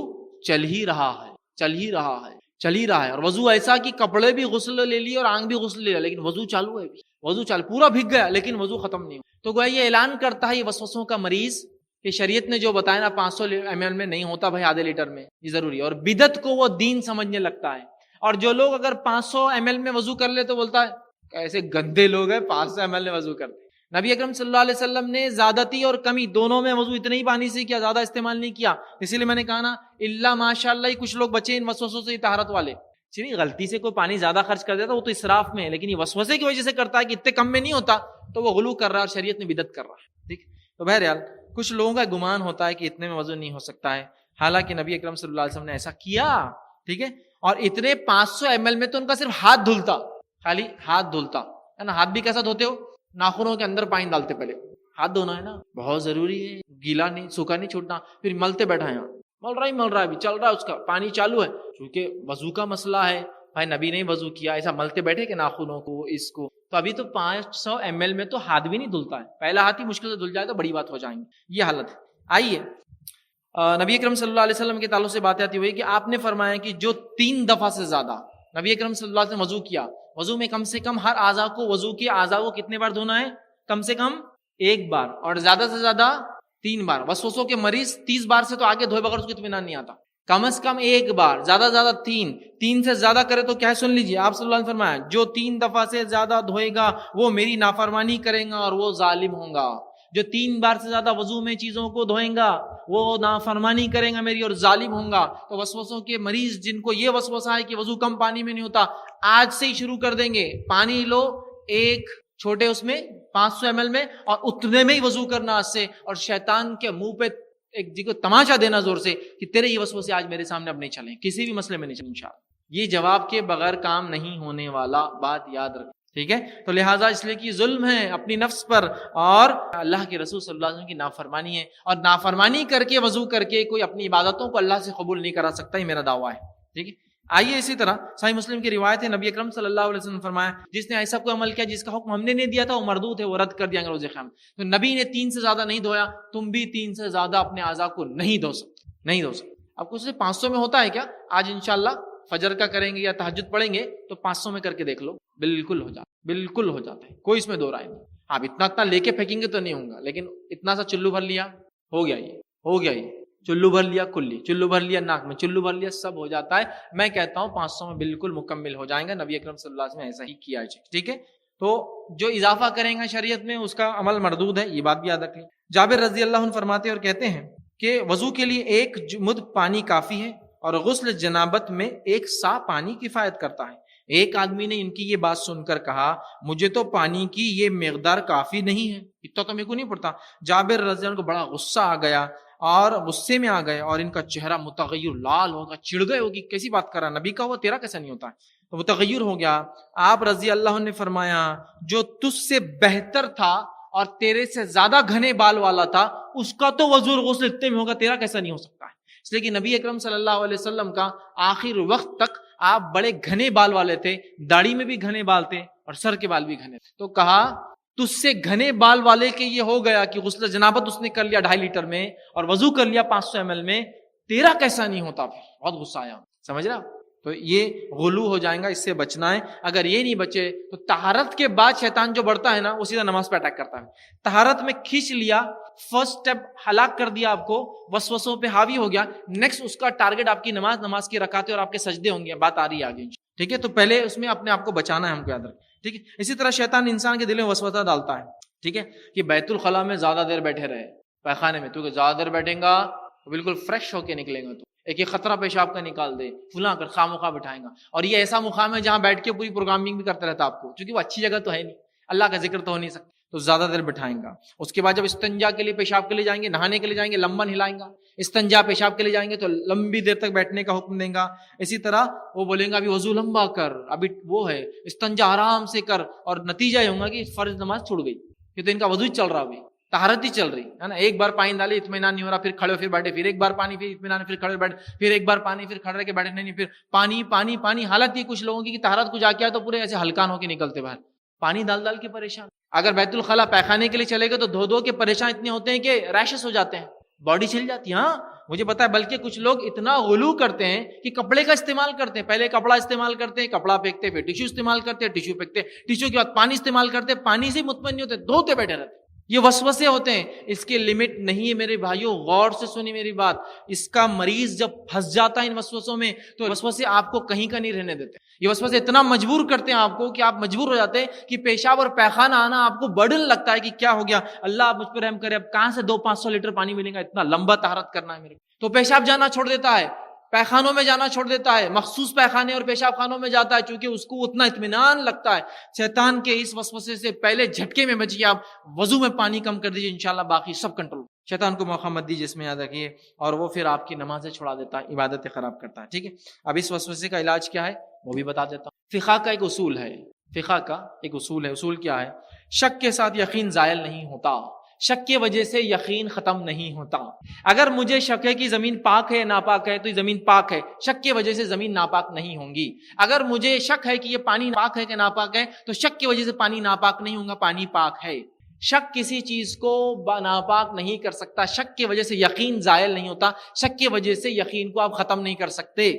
Speaker 1: چل ہی رہا ہے, چل ہی رہا ہے, چل ہی رہا ہے. اور وضو ایسا کہ کپڑے بھی غسل لے لیے اور آنکھ بھی غسل لے لیا, لیکن وضو چالو ہے, وضو چالو, پورا بھگ گیا لیکن وضو ختم نہیں ہو. تو گویا یہ اعلان کرتا ہے یہ وسوسوں کا مریض کہ شریعت نے جو بتایا نا 500 ml میں نہیں ہوتا بھائی, آدھے لیٹر میں, یہ ضروری ہے. اور بدعت کو وہ دین سمجھنے لگتا ہے. اور جو لوگ اگر 500 ml میں وضو کر لے تو بولتا ہے ایسے گندے لوگ ہیں 500 ml میں وضو کرتے. نبی اکرم صلی اللہ علیہ وسلم نے زیادتی اور کمی دونوں میں وضو اتنے ہی پانی سے کیا, زیادہ استعمال نہیں کیا. اسی لیے میں نے کہا نا اللہ ماشاء اللہ ہی کچھ لوگ بچے ان وسوسوں سے, طہارت والے. چلیے غلطی سے کوئی پانی زیادہ خرچ کر دیتا وہ تو اسراف میں ہے, لیکن یہ وسوسے کی وجہ سے کرتا ہے کہ اتنے کم میں نہیں ہوتا, تو وہ غلو کر رہا ہے اور شریعت نے بدعت کر رہا ہے. ٹھیک. تو بہرحال کچھ لوگوں کا گمان ہوتا ہے کہ اتنے میں وضو نہیں ہو سکتا ہے, حالانکہ نبی اکرم صلی اللہ علیہ وسلم نے ایسا کیا. ٹھیک ہے. اور اتنے 500 ml میں تو ان کا صرف ہاتھ دھلتا, خالی ہاتھ دھلتا ہے نا. ہاتھ بھی کیسا دھوتے ہو؟ ناخنوں کے اندر پانی ڈالتے, پہلے ہاتھ دھونا ہے نا, بہت ضروری ہے, گیلا نہیں سوکھا نہیں چھوڑنا. پھر ملتے بیٹھا ہے, مل رہا ہے ابھی چل رہا ہے, اس کا پانی چالو ہے, چونکہ وضو کا مسئلہ ہے. بھائی نبی نے وضو کیا, ایسا ملتے بیٹھے کہ ناخنوں کو اس کو, تو ابھی تو 500 ml میں تو ہاتھ بھی نہیں دھلتا ہے, پہلا ہاتھ ہی مشکل سے دھل جائے تو بڑی بات ہو جائیں گی. یہ حالت ہے. آئیے نبی اکرم صلی اللہ علیہ وسلم کے تعلق سے بات آتی ہوئی کہ آپ نے فرمایا کہ جو 3 دفعہ سے زیادہ نبی اکرم صلی اللہ علیہ وسلم وضو کیا, وضو میں کم سے کم ہر اعضاء کو, وضو کے اعضاء کو کتنے بار دھونا ہے؟ کم سے کم 1 بار, اور زیادہ سے زیادہ 3 بار. وسوسوں کے مریض 30 بار سے تو آگے دھوئے بغیر اس کو اطمینان نہیں آتا. کم از کم 1 بار, زیادہ سے زیادہ 3 سے زیادہ کرے تو کیا ہے سن لیجیے, آپ صلی اللہ علیہ وسلم فرمایا جو 3 دفعہ سے زیادہ دھوئے گا وہ میری نافرمانی کرے گا اور وہ ظالم ہوگا. جو 3 بار سے زیادہ وضو میں چیزوں کو دھوئیں گا وہ نافرمانی کریں گا میری اور ظالم ہوں گا. تو وسوسوں کے مریض جن کو یہ وسوسہ ہے کہ وضو کم پانی میں نہیں ہوتا, آج سے ہی شروع کر دیں گے. پانی لو ایک چھوٹے اس میں 500 ml میں, اور اتنے میں ہی وضو کرنا آج سے, اور شیطان کے منہ پہ ایک جی کو تماشا دینا زور سے کہ تیرے یہ وسوسے آج میرے سامنے اب نہیں چلیں, کسی بھی مسئلے میں نہیں چلیں انشاءاللہ. یہ جواب کے بغیر کام نہیں ہونے والا, بات یاد رکھ. ٹھیک ہے. تو لہٰذا اس لیے کہ ظلم ہے اپنی نفس پر اور اللہ کے رسول صلی اللہ علیہ وسلم کی نافرمانی ہے, اور نافرمانی کر کے وضو کر کے کوئی اپنی عبادتوں کو اللہ سے قبول نہیں کرا سکتا, یہ میرا دعویٰ ہے. ٹھیک ہے. آئیے اسی طرح صحیح مسلم کی روایت ہے, نبی اکرم صلی اللہ علیہ وسلم نے فرمایا جس نے ایسا کوئی عمل کیا جس کا حکم ہم نے نہیں دیا تھا وہ مردود ہے, وہ رد کر دیا گا روز قیامت. تو نبی نے 3 سے زیادہ نہیں دھویا, تم بھی 3 سے زیادہ اپنے اعضاء کو نہیں دھو سکتے, نہیں دھو سکتے. اب کچھ 500 میں ہوتا ہے کیا؟ آج انشاءاللہ فجر کا کریں گے یا تہجد پڑھیں گے تو 500 میں کر کے دیکھ لو, بالکل ہو جاتا, بالکل ہو جاتا ہے, کوئی اس میں دو رائے نہیں. آپ اتنا لے کے پھینکیں گے تو نہیں ہوگا, لیکن اتنا سا چلو بھر لیا ہو گیا, یہ ہو گیا, یہ چلو بھر لیا کلی, چلو بھر لیا ناک میں, چلو بھر لیا, سب ہو جاتا ہے. میں کہتا ہوں 500 میں بالکل مکمل ہو جائیں گا. نبی اکرم صلی اللہ علیہ وسلم نے ایسا ہی کیا ہے. ٹھیک ہے. تو جو اضافہ کریں گا شریعت میں اس کا عمل مردود ہے, یہ بات بھی یاد رکھیں. جابر رضی اللہ عنہ فرماتے اور کہتے ہیں کہ وضو کے لیے 1 مد پانی کافی ہے اور غسل جنابت میں 1 سا پانی کفایت کرتا ہے. ایک آدمی نے ان کی یہ بات سن کر کہا مجھے تو پانی کی یہ مقدار کافی نہیں ہے, اتنا تو میرے کو نہیں پڑتا. جابر رضی اللہ عنہ کو بڑا غصہ آ گیا اور غصے میں آ گئے, اور ان کا چہرہ متغیر لال ہوگا, چڑ گئے ہوگی, کیسی بات کر رہا, نبی کا ہوا تیرا کیسا نہیں ہوتا ہے, تو متغیر ہو گیا. آپ رضی اللہ عنہ نے فرمایا جو تجھ سے بہتر تھا اور تیرے سے زیادہ گھنے بال والا تھا اس کا تو وضو غسل اتنے میں ہوگا, تیرا کیسا نہیں ہو سکتا ہے. اس لیے کہ نبی اکرم صلی اللہ علیہ وسلم کا آخر وقت تک آپ بڑے گھنے بال والے تھے, داڑھی میں بھی گھنے بال تھے اور سر کے بال بھی گھنے تھے. تو کہا تجھ سے گھنے بال والے کے یہ ہو گیا کہ غسل جنابت اس نے کر لیا 2.5 لیٹر میں اور وضو کر لیا 500 ml میں, تیرا کیسا نہیں ہوتا. پھر بہت غصہ آیا, سمجھ رہا. تو یہ غلو ہو جائیں گا, اس سے بچنا ہے. اگر یہ نہیں بچے تو طہارت کے بعد شیطان جو بڑھتا ہے نا وہ سیدھا نماز پہ اٹیک کرتا ہے. طہارت میں کھینچ لیا, فرسٹ سٹیپ ہلاک کر دیا, آپ کو وسوسوں پہ حاوی ہو گیا, نیکسٹ اس کا ٹارگٹ آپ کی نماز کی رکعتیں اور آپ کے سجدے ہوں گے. بات آ رہی ہے آگے. ٹھیک ہے. تو پہلے اس میں اپنے آپ کو بچانا ہے, ہم کو یاد رکھیں. ٹھیک ہے. اسی طرح شیطان انسان کے دل میں وسوسہ ڈالتا ہے, ٹھیک ہے, کہ بیت الخلاء میں زیادہ دیر بیٹھے رہے, پیخانے میں, تو کہ زیادہ دیر بیٹھیں گا تو بالکل فریش ہو کے نکلیں گا, تو ایک خطرہ پیشاب کا نکال دے, فلاں کر خواہ مخواہ بٹھائیں گا. اور یہ ایسا مقام ہے جہاں بیٹھ کے پوری پروگرامنگ بھی کرتا رہتا آپ کو, چونکہ وہ اچھی جگہ تو ہے نہیں, اللہ کا ذکر تو ہو نہیں سکتا, تو زیادہ دیر بٹھائیں گا. اس کے بعد جب استنجا کے لیے پیشاب کے لیے جائیں گے, نہانے کے لیے جائیں گے, لمبا ہلائیں گا. استنجا پیشاب کے لیے جائیں گے تو لمبی دیر تک بیٹھنے کا حکم دیں گا. اسی طرح وہ بولیں گا ابھی وضو لمبا کر, ابھی وہ ہے استنجا آرام سے کر, اور نتیجہ یہ ہوگا کہ فرض نماز چھوڑ گئی, یہ تو ان کا وضو ہی چل رہا, ابھی طہارت ہی چل رہی ہے نا. ایک بار پانی ڈالے اطمینان نہیں ہو رہا, پھر کھڑے پھر بیٹھے, پھر ایک بار پانی, پھر اطمینان, پھر کھڑے بیٹھے, پھر ایک بار پانی, پھر کھڑے کے بیٹھے, نہیں پھر پانی پانی پانی. حالت یہ کچھ لوگوں کی کہ طہارت کو جا کے آئے تو پورے ایسے ہلکان ہو کے نکلتے باہر, پانی ڈال ڈال کے پریشان. اگر بیت الخلاء پیخانے کے لیے چلے گئے تو دھو دھو کے پریشان اتنے ہوتے ہیں کہ ریشز ہو جاتے ہیں, باڈی چھل جاتی ہے. ہاں مجھے پتا ہے, بلکہ کچھ لوگ اتنا غلو کرتے ہیں کہ کپڑے کا استعمال کرتے ہیں, پہلے کپڑا استعمال کرتے ہیں, کپڑا پھینکتے, پھر ٹیشو استعمال کرتے, ٹیشو پھینکتے, ٹیشو کے بعد پانی استعمال کرتے, پانی سے مطمئن نہیں ہوتے, دھوتے بیٹھے رہتے. یہ وسوسے ہوتے ہیں, اس کے لمٹ نہیں ہے میرے بھائیوں. غور سے سنی میری بات, اس کا مریض جب پھنس جاتا ہے ان وسوسوں میں تو وسوسے آپ کو کہیں کا نہیں رہنے دیتے. یہ وسوسے اتنا مجبور کرتے ہیں آپ کو کہ آپ مجبور ہو جاتے ہیں کہ پیشاب اور پیخانہ آنا آپ کو برڈن لگتا ہے کہ کیا ہو گیا, اللہ آپ مجھ پر رحم کرے, اب کہاں سے 200-500 لیٹر پانی ملے گا, اتنا لمبا طہارت کرنا ہے میرے کو. تو پیشاب جانا چھوڑ دیتا ہے, پیخانوں میں جانا چھوڑ دیتا ہے, مخصوص پیخانے اور پیشاب خانوں میں جاتا ہے, چونکہ اس کو اتنا اطمینان لگتا ہے. شیطان کے اس وسوسے سے پہلے جھٹکے میں بچیے آپ, وضو میں پانی کم کر دیجیے, انشاءاللہ باقی سب کنٹرول. شیطان کو موقع مت دیجیے, اس میں یاد رکھیے, اور وہ پھر آپ کی نمازیں چھڑا دیتا ہے, عبادتیں خراب کرتا ہے. ٹھیک ہے, اب اس وسوسے کا علاج کیا ہے وہ بھی بتا دیتا ہوں. فقہ کا ایک اصول ہے, فقہ کا ایک اصول ہے. اصول کیا ہے؟ شک کے ساتھ یقین زائل نہیں ہوتا, شک کی وجہ سے یقین ختم نہیں ہوتا. اگر مجھے شک ہے کہ زمین پاک ہے ناپاک ہے تو یہ زمین پاک ہے, شک کی وجہ سے زمین ناپاک نہیں ہوں گی. اگر مجھے شک ہے کہ یہ پانی پاک ہے کہ ناپاک ہے تو شک کی وجہ سے پانی ناپاک نہیں ہوگا, پانی پاک ہے. شک کسی چیز کو ناپاک نہیں کر سکتا, شک کی وجہ سے یقین زائل نہیں ہوتا, شک کی وجہ سے یقین کو آپ ختم نہیں کر سکتے.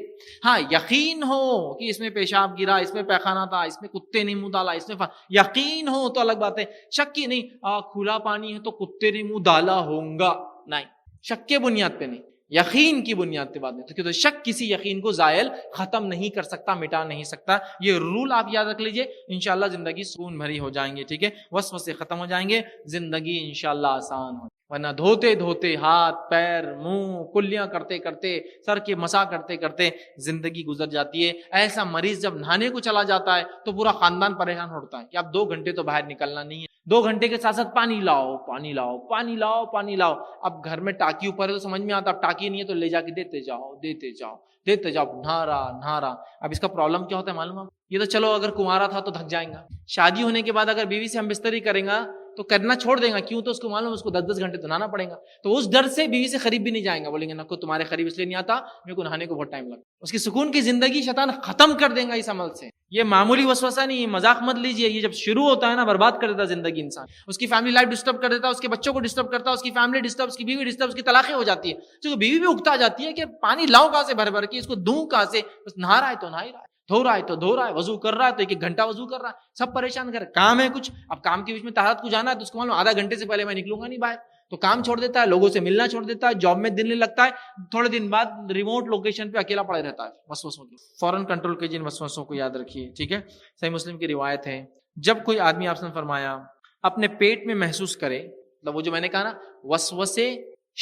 Speaker 1: ہاں یقین ہو کہ اس میں پیشاب گرا, اس میں پیخانہ تھا, اس میں کتے نے منہ ڈالا, اس میں یقین ہو تو الگ بات ہے. شک کی نہیں, کھلا پانی ہے تو کتے نے منہ ڈالا ہوگا, نہیں, شک کے بنیاد پہ نہیں, یقین کی بنیاد پہ بات نہیں. تو شک کسی یقین کو زائل ختم نہیں کر سکتا, مٹا نہیں سکتا. یہ رول آپ یاد رکھ لیجئے, انشاءاللہ زندگی سکون بھری ہو جائیں گے. ٹھیک ہے, وسوسے ختم ہو جائیں گے, زندگی انشاءاللہ آسان ہو. ورنہ دھوتے دھوتے ہاتھ پیر منہ کلیاں کرتے کرتے سر کے مسا کرتے کرتے زندگی گزر جاتی ہے. ایسا مریض جب نہانے کو چلا جاتا ہے تو پورا خاندان پریشان ہوتا ہے کہ اب 2 گھنٹے تو باہر نکلنا نہیں ہے, 2 گھنٹے کے ساتھ ساتھ پانی لاؤ پانی لاؤ پانی لاؤ پانی لاؤ. اب گھر میں ٹاکی اوپر ہے تو سمجھ میں آتا, اب ٹاکی نہیں ہے تو لے جا کے دیتے جاؤ دیتے جاؤ دیتے جاؤ, نہا رہا. اب اس کا پرابلم کیا ہوتا ہے معلوم ہے, یہ تو چلو اگر کنوارا تھا تو تھک جائیں گا, شادی ہونے کے بعد اگر بیوی سے ہم بستری کریں گا تو کرنا چھوڑ دیں گا. کیوں؟ تو اس کو معلوم ہے اس کو 10-10 گھنٹے تو نہانا پڑے گا, تو اس ڈر سے بیوی سے قریب بھی نہیں جائیں گا, بولیں گے نہ کو تمہارے قریب اس لیے نہیں آتا, میرے کو نہانے کو بہت ٹائم لگتا. اس کی سکون کی زندگی شیطان ختم کر دیں گا اس عمل سے. یہ معمولی وسوسہ نہیں, مذاق مت لیجیے, یہ جب شروع ہوتا ہے نا برباد کر دیتا زندگی انسان, اس کی فیملی لائف ڈسٹرب کر دیتا, اس کے بچوں کو ڈسٹرب کرتا, اس کی فیملی ڈسٹرب, اس کی بیوی ڈسٹرب, اس کی طلاقیں ہو جاتی ہے. تو بیوی بھی اکتا جاتی ہے کہ پانی لاؤ کہاں سے بھر بھر کے, اس کو دوں کہاں سے, بس نہا رہا ہے تو نہا ہی رہا ہے, دھو رہا ہے تو دھو رہا ہے, وضو کر رہا ہے تو 1-1 گھنٹہ وضو کر رہا ہے, سب پریشان کر. کام ہے کچھ, اب کام کے بیچ میں طہارت کو جانا ہے تو اس کو معلوم آدھا گھنٹے سے پہلے میں نکلوں گا نہیں باہر, تو کام چھوڑ دیتا ہے, لوگوں سے ملنا چھوڑ دیتا ہے, جاب میں دل نہیں لگتا ہے, تھوڑے دن بعد ریموٹ لوکیشن پہ اکیلا پڑے رہتا ہے وسوسوں کی. فوراً کنٹرول کیجیے ان وسوسوں کو, یاد رکھیے. ٹھیک ہے, صحیح مسلم کی روایت ہے, جب کوئی آدمی آپ نے فرمایا اپنے پیٹ میں محسوس کرے, مطلب وہ جو میں نے کہا نا وسوسے,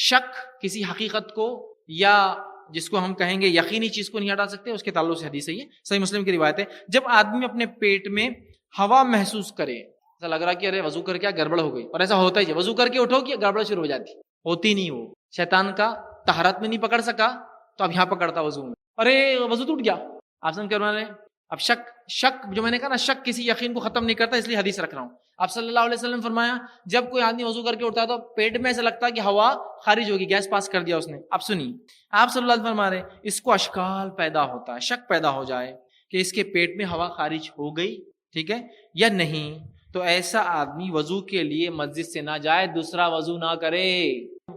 Speaker 1: شک کسی حقیقت کو یا جس کو ہم کہیں گے یقینی چیز کو نہیں ہٹا سکتے, اس کے تعلق سے حدیث ہے یہ, صحیح مسلم کی روایت ہے. جب آدمی اپنے پیٹ میں ہوا محسوس کرے, ایسا لگ رہا کہ ارے وضو کر کے گڑبڑ ہو گئی, اور ایسا ہوتا ہی ہے, وضو کر کے اٹھو کہ گڑبڑ شروع ہو جاتی, ہوتی نہیں. وہ شیطان کا طہارت میں نہیں پکڑ سکا تو اب یہاں پکڑتا وضو میں, ارے وضو ٹوٹ گیا. آپ سمجھ کر رہے ہیں, اب شک جو میں نے کہا نا, شک کسی یقین کو ختم نہیں کرتا, اس لیے حدیث رکھ رہا ہوں. آپ صلی اللہ علیہ وسلم فرمایا جب کوئی آدمی وضو کر کے اٹھتا ہے تو پیٹ میں ایسا لگتا ہے کہ ہوا خارج ہوگی, گیس پاس کر دیا اس نے. اب سنیے, آپ صلی اللہ علیہ وسلم فرما رہے اس کو اشکال پیدا ہوتا ہے, شک پیدا ہو جائے کہ اس کے پیٹ میں ہوا خارج ہو گئی, ٹھیک ہے یا نہیں, تو ایسا آدمی وضو کے لیے مسجد سے نہ جائے, دوسرا وضو نہ کرے.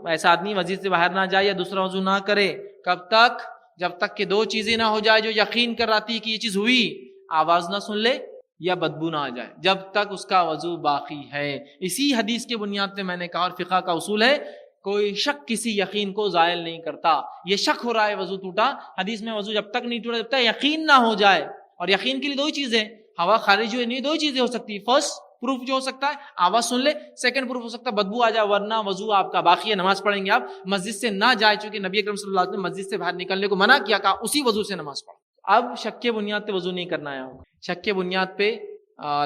Speaker 1: ایسا آدمی مسجد سے باہر نہ جائے یا دوسرا وضو نہ کرے. کب تک؟ جب تک کہ 2 چیزیں نہ ہو جائے جو یقین کر رہتی کہ یہ چیز ہوئی, آواز نہ سن لے یا بدبو نہ آ جائے, جب تک اس کا وضو باقی ہے. اسی حدیث کے بنیاد پہ میں نے کہا, اور فقہ کا اصول ہے, کوئی شک کسی یقین کو زائل نہیں کرتا. یہ شک ہو رہا ہے وضو ٹوٹا, حدیث میں وضو جب تک نہیں ٹوٹا جب تک یقین نہ ہو جائے. اور یقین کے لیے 2 ہی چیزیں, ہوا خارج ہوئی نہیں, دو چیزیں ہو سکتی. فرسٹ پروف جو ہو سکتا ہے آواز سن لے, سیکنڈ پروف ہو سکتا ہے بدبو آ جائے, ورنہ وضو آپ کا باقی ہے, نماز پڑھیں گے آپ, مسجد سے نہ جائے, چونکہ نبی اکرم صلی اللہ علیہ وسلم نے مسجد سے باہر نکلنے کو منع کیا, کہا اسی وضو سے نماز پڑھو. اب شک کے بنیاد پہ وضو نہیں کرنا ہے, شک کے بنیاد پہ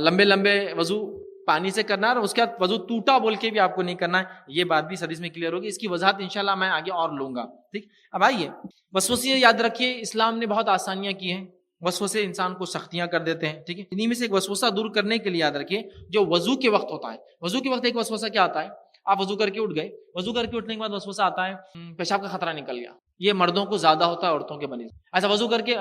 Speaker 1: لمبے لمبے وضو پانی سے کرنا ہے, اور اس کے بعد وضو ٹوٹا بول کے بھی آپ کو نہیں کرنا ہے. یہ بات بھی حدیث میں کلیئر ہوگی, اس کی وضاحت انشاءاللہ میں آگے اور لوں گا. ٹھیک, اب آئیے وسوسے یاد رکھیے, اسلام نے بہت آسانیاں کی ہیں, وسوسے انسان کو سختیاں کر دیتے ہیں. ٹھیک ہے, انہی میں سے ایک وسوسہ دور کرنے کے لیے یاد رکھیے جو وضو کے وقت ہوتا ہے. وضو کے وقت ایک وسوسہ کیا آتا ہے, آپ وضو کر کے اٹھ گئے, وضو کر کے اٹھنے کے بعد وسوسہ آتا ہے پیشاب کا خطرہ نکل گیا. یہ مردوں کو زیادہ ہوتا ہے, عورتوں کے بنسبت. ایسا وضو کر کے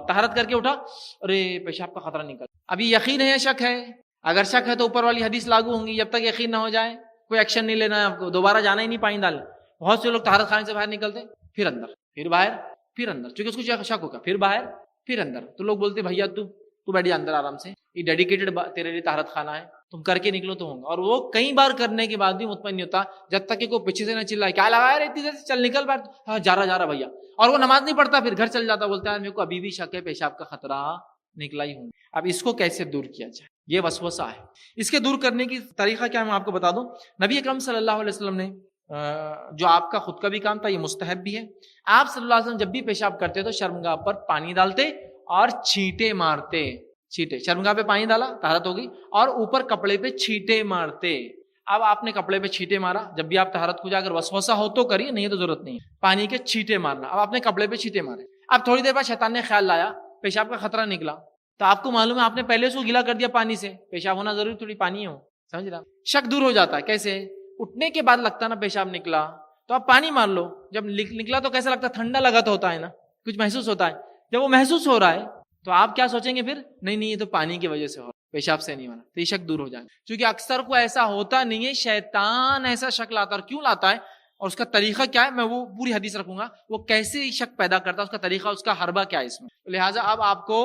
Speaker 1: طہارت کر کے اٹھا, ارے پیشاب کا خطرہ نکل, ابھی یقین ہے یا شک ہے؟ اگر شک ہے تو اوپر والی حدیث لاگو ہوں گی, جب تک یقین نہ ہو جائے کوئی ایکشن نہیں لینا ہے آپ کو, دوبارہ جانا ہی نہیں پانی ڈالنے. بہت سے لوگ طہارت خانے سے باہر نکلتے پھر اندر, پھر باہر, پھر اندر, چونکہ اس کو شک ہوگا, پھر باہر پھر اندر. تو لوگ بولتے بھیا تو بیٹھ جا اندر آرام سے, یہ ڈیڈیکیٹڈ تیرے لیے طہارت خانہ ہے, تم کر کے نکلو تو ہوگا. اور وہ کئی بار کرنے کے بعد بھی مطمئن نہیں ہوتا جب تک کہ کوئی پیچھے سے نہ چلائے کیا لگایا رہے اتنی دیر سے, چل نکل باہر, ہاں جا رہا بھیا, اور وہ نماز نہیں پڑھتا, پھر گھر چل جاتا, بولتا ہے میرے کو ابھی بھی شک ہے پیشاب کا خطرہ نکلا ہی ہوں. اب اس کو کیسے دور کیا جائے, یہ وسوسہ ہے. اس کے دور کرنے کی طریقہ کیا ہے میں آپ کو بتا دوں. نبی اکرم صلی اللہ علیہ وسلم نے جو آپ کا خود کا بھی کام تھا, یہ مستحب بھی ہے, آپ صلی اللہ علیہ وسلم جب بھی پیشاب کرتے تو شرمگاہ پر پانی ڈالتے اور چھینٹے مارتے. چھینٹے, شرمگاہ پہ پانی ڈالا, طہارت ہوگی, اور اوپر کپڑے پہ چھینٹے مارتے. اب آپ نے کپڑے پہ چھینٹے مارا, جب بھی آپ طہارت کو جا کر وسوسہ ہو تو کریے, نہیں تو ضرورت نہیں ہے پانی کے چھینٹے مارنا. اب آپ نے کپڑے پہ چھینٹے مارے, اب تھوڑی دیر بعد شیطان نے خیال لایا پیشاب کا خطرہ نکلا, تو آپ کو معلوم ہے آپ نے پہلے سے گیلا کر دیا پانی سے, پیشاب ہونا ضروری تھوڑی پانی ہو, سمجھ رہا, شک دور ہو جاتا ہے. کیسے؟ اٹھنے کے بعد لگتا نا پیشاب نکلا, تو آپ پانی مار لو, جب نکلا تو کیسا لگتا ہے, ٹھنڈا لگا تو ہوتا ہے نا, کچھ محسوس ہوتا ہے. جب وہ محسوس ہو رہا ہے تو آپ کیا سوچیں گے پھر, نہیں یہ تو پانی کی وجہ سے ہو رہا, پیشاب سے نہیں ہونا, تو یہ شک دور ہو جائے. کیونکہ اکثر کو ایسا ہوتا نہیں ہے, شیطان ایسا شک لاتا ہے. اور کیوں لاتا ہے اور اس کا طریقہ کیا ہے, میں وہ پوری حدیث رکھوں گا, وہ کیسے شک پیدا کرتا ہے, اس کا طریقہ, اس کا حربہ کیا ہے اس میں. لہٰذا اب آپ کو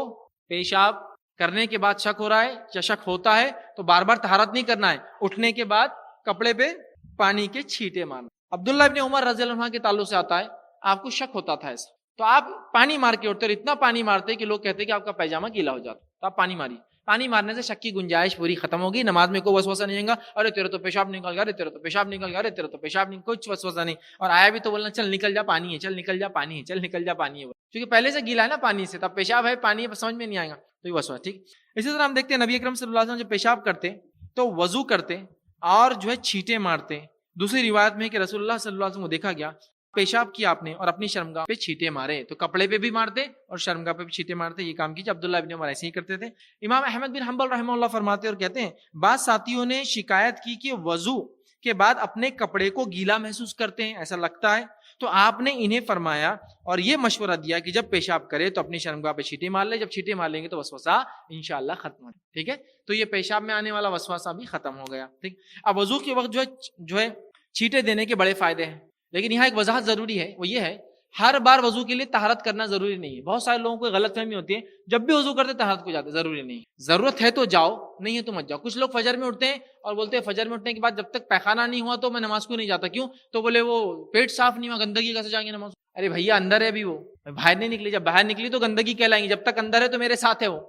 Speaker 1: پیشاب کرنے کے بعد شک ہو رہا ہے یا شک ہوتا ہے تو بار بار طہارت نہیں کرنا ہے, اٹھنے کے بعد کپڑے پہ پانی کے چھینٹے مارنا. عبداللہ ابن عمر رضی اللہ عنہ کے تعلق سے آتا ہے, آپ کو شک ہوتا تھا ایسا, تو آپ پانی مار کے اٹھتے, اور اتنا پانی مارتے کہ لوگ کہتے کہ آپ کا پیجامہ گیلا ہو جاتا, تو آپ پانی ماریے. پانی مارنے سے شک کی گنجائش پوری ختم ہوگی, نماز میں کوئی وسوسہ نہیں آئے گا, ارے تیرے تو پیشاب نکل گیا, ارے تیرے تو پیشاب نکل گیا, ارے تیرے تو پیشاب نہیں, کچھ وسوسہ نہیں. اور آیا بھی تو بولنا چل نکل جا پانی ہے, چل نکل جا پانی ہے, چل نکل جا پانی ہے, کیونکہ پہلے سے گیلا ہے نا پانی سے, تب پیشاب ہے پانی ہے, سمجھ میں نہیں آئے گا, تو یہ وسوسہ. ٹھیک, اسی طرح ہم دیکھتے ہیں نبی اکرم صلی اللہ علیہ وسلم جب پیشاب کرتے تو وضو کرتے اور جو ہے چھینٹے مارتے. دوسری روایت میں کہ رسول اللہ صلی اللہ علیہ وسلم کو دیکھا گیا پیشاب کیا آپ نے اور اپنی شرمگاہ پہ چھینٹے مارے, تو کپڑے پہ بھی مارتے اور شرمگاہ پہ بھی چھینٹے مارتے. یہ کام کیجیے, عبداللہ ابن عمر ایسے ہی کرتے تھے. امام احمد بن حنبل رحمہ اللہ فرماتے اور کہتے ہیں, بعض ساتھیوں نے شکایت کی کہ وضو کے بعد اپنے کپڑے کو گیلا محسوس کرتے ہیں, ایسا لگتا ہے, تو آپ نے انہیں فرمایا اور یہ مشورہ دیا کہ جب پیشاب کرے تو اپنی شرمگاہ پہ چھینٹے مار لے, جب چھینٹے مار لیں گے تو وسوسہ انشاءاللہ ختم ہو. ٹھیک ہے, تو یہ پیشاب میں آنے والا وسوسہ بھی ختم ہو گیا. ٹھیک, اب وضو کے وقت جو ہے چھینٹے دینے کے بڑے فائدے ہیں, لیکن یہاں ایک وضاحت ضروری ہے, وہ یہ ہے ہر بار وضو کے لیے طہارت کرنا ضروری نہیں ہے. بہت سارے لوگوں کو غلط فہمی ہوتی ہے, جب بھی وضو کرتے طہارت کو جاتے, ضروری نہیں. ضرورت ہے تو جاؤ, نہیں ہے تو مت جاؤ. کچھ لوگ فجر میں اٹھتے ہیں اور بولتے ہیں فجر میں اٹھنے کے بعد جب تک پیخانہ نہیں ہوا تو میں نماز کو نہیں جاتا. کیوں؟ تو بولے وہ پیٹ صاف نہیں ہوا, گندگی کیسے جائیں گے نماز. ارے بھیا اندر ہے ابھی, وہ باہر نہیں نکلی, جب باہر نکلی تو گندگی کہلائیں گی, جب تک اندر ہے تو میرے ساتھ ہے وہ,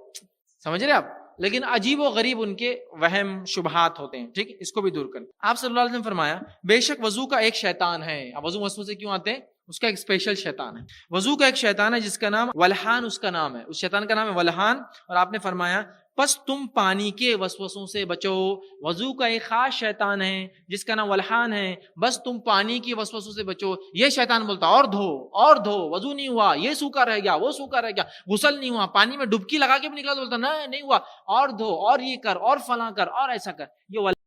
Speaker 1: سمجھ رہے آپ. لیکن عجیب و غریب ان کے وہم شبہات ہوتے ہیں. ٹھیک, اس کو بھی دور کریں. آپ صلی اللہ علیہ وسلم فرمایا بے شک وضو کا ایک شیطان ہے. اب وضو وسوسے کیوں آتے ہیں, اس کا ایک اسپیشل شیطان ہے. وضو کا ایک شیطان ہے جس کا نام ولحان, اس کا نام ہے, اس شیطان کا نام ہے ولحان. اور آپ نے فرمایا پس تم پانی کے وسوسوں سے بچو. وضو کا ایک خاص شیطان ہے جس کا نام ولحان ہے, بس تم پانی کے وسوسوں سے بچو. یہ شیطان بولتا اور دھو, وضو نہیں ہوا, یہ سوکھا رہ گیا, وہ سوکھا رہ گیا, غسل نہیں ہوا, پانی میں ڈبکی لگا کے بھی نکلا تو بولتا نہیں ہوا, اور دھو, اور یہ کر, اور فلاں کر, اور ایسا کر. یہ